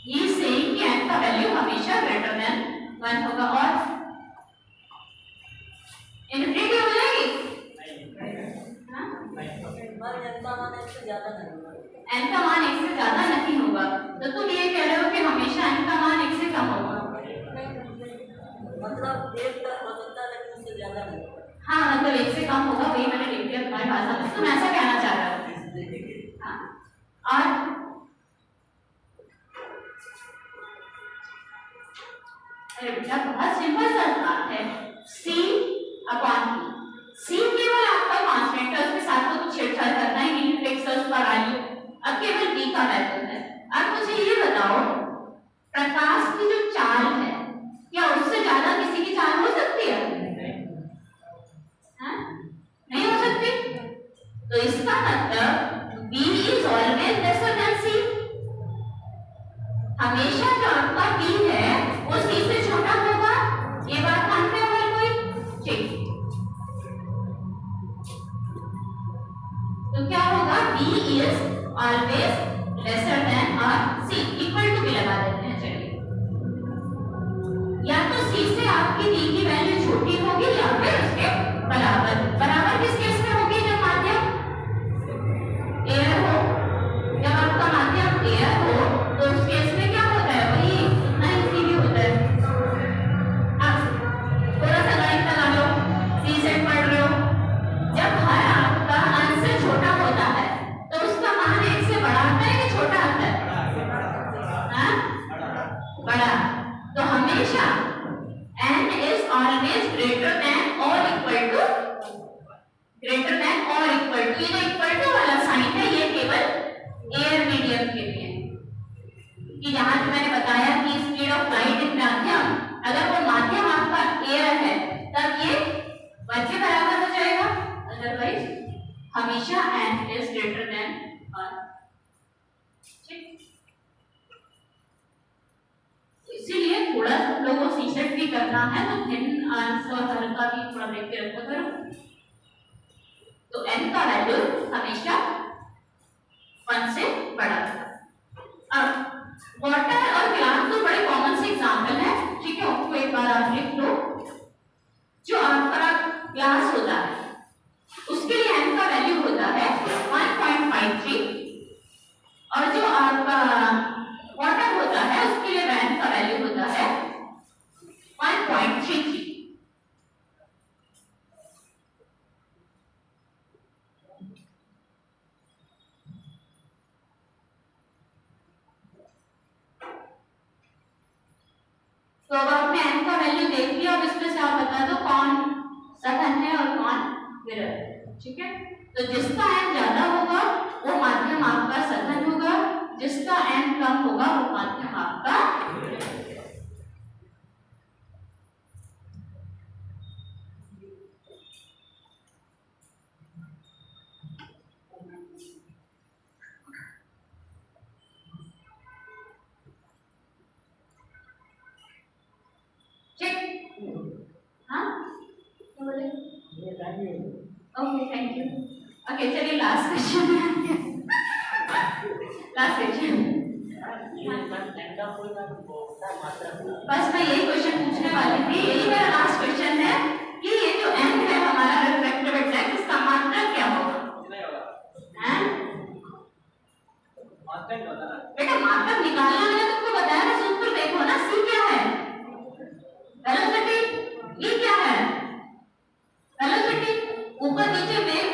ये सेम कि n का वैल्यू हमेशा ग्रेटर देन 1 होगा, और इनफिनिटी हो जाएगी। n का मान 1 से ज्यादा नहीं होगा। n का मान 1 से ज्यादा नहीं होगा, तो तुम ये कह रहे हो कि हमेशा n का मान 1 से कम होगा। मतलब 1 तक हो सकता है लेकिन उससे ज्यादा नहीं होगा। हाँ, मतलब 1 से कम होगा, वही मैंने लिख दिया तुम्हारी भाषा में, तुम ऐसा कहना चाह रहे हो। हाँ, और अरे बेटा बहुत सिंपल सा बात है, c/v। c केवल आपका कांस्टेंट है, उसके साथ तो कुछ छेड़छाड़ करना ही नहीं, फिक्स है, उस पर वैल्यू। अब केवल v का वैल्यू है। अब मुझे ये बताओ, प्रकाश की जो चाल है, क्या उससे ज्यादा किसी की चाल हो सकती है? हाँ? नहीं हो सकती। तो इसका मतलब v is always lesser than c। हमेशा जो आपका v है वो सी से छोटा होगा, ये बात मानते हो हर कोई? ठीक, तो क्या होगा? B is always lesser than or C, equal to भी लगा देते हैं। चलिए, या तो C से आपकी D की वैल्यू छोटी होगी या फिर उसके बराबर। बराबर किस केस में होगी? जब माध्यम एयर हो, जब आपका माध्यम एयर हो तो उस केस में क्या होता है? वही इतना इजीली होता है। अब थोड़ा सा गणित लगा लो, सी सेट पढ़ रहे हो, जब हर आपका अंश से छोटा होता है तो उसका मान 1 से बड़ा आता है कि छोटा आता है? हाँ? बड़ा। तो हमेशा n is always greater than or equal to, greater than or equal to, ये जो इक्वल टू वाला साइन है ये केवल एयर मीडियम के लिए है। कि जहां जो मैंने बताया कि स्पीड ऑफ लाइट इन माध्यम, अगर वो माध्यम आपका एयर है तब ये 1 के बराबर हो जाएगा, अदरवाइज हमेशा n is greater than or। इसीलिए थोड़ा तुम लोगों को सीसेट भी करना है तो भिन्न अंश और हर का भी थोड़ा देख के रखा करो। तो n का वैल्यू हमेशा 1 से बड़ा। अब वाटर और ग्लास तो बड़े कॉमन से एग्जांपल है, ठीक है? उसको एक बार आप लिख लो। जो आपका ग्लास होता है उसके लिए n का वैल्यू होता है 1.53 और जो आपका वाटर होता है उसके लिए n का वैल्यू होता है 1.33। तो अब आपने n का वैल्यू देख लिया, अब इसमें से आप बता दो कौन सघन है और कौन विरल है, ठीक है? तो जिसका n ज्यादा होगा वो माध्यम आपका सघन होगा, जिसका n कम होगा वो माध्यम आपका विरल है। Okay, thank you. ओके, चलिए लास्ट क्वेश्चन। लास्ट क्वेश्चन, बस मैं यही क्वेश्चन पूछने वाली थी, यही मेरा लास्ट क्वेश्चन है कि ये जो n है हमारा रिफ्रैक्टिव इंडेक्स, इसका मात्रक क्या होगा? हैं? बेटा मात्रक निकालना मैंने तुमको बताया ना, सूत्र देखो ना, c क्या है? वेलोसिटी। e क्या है? वेलोसिटी। ऊपर नीचे वेग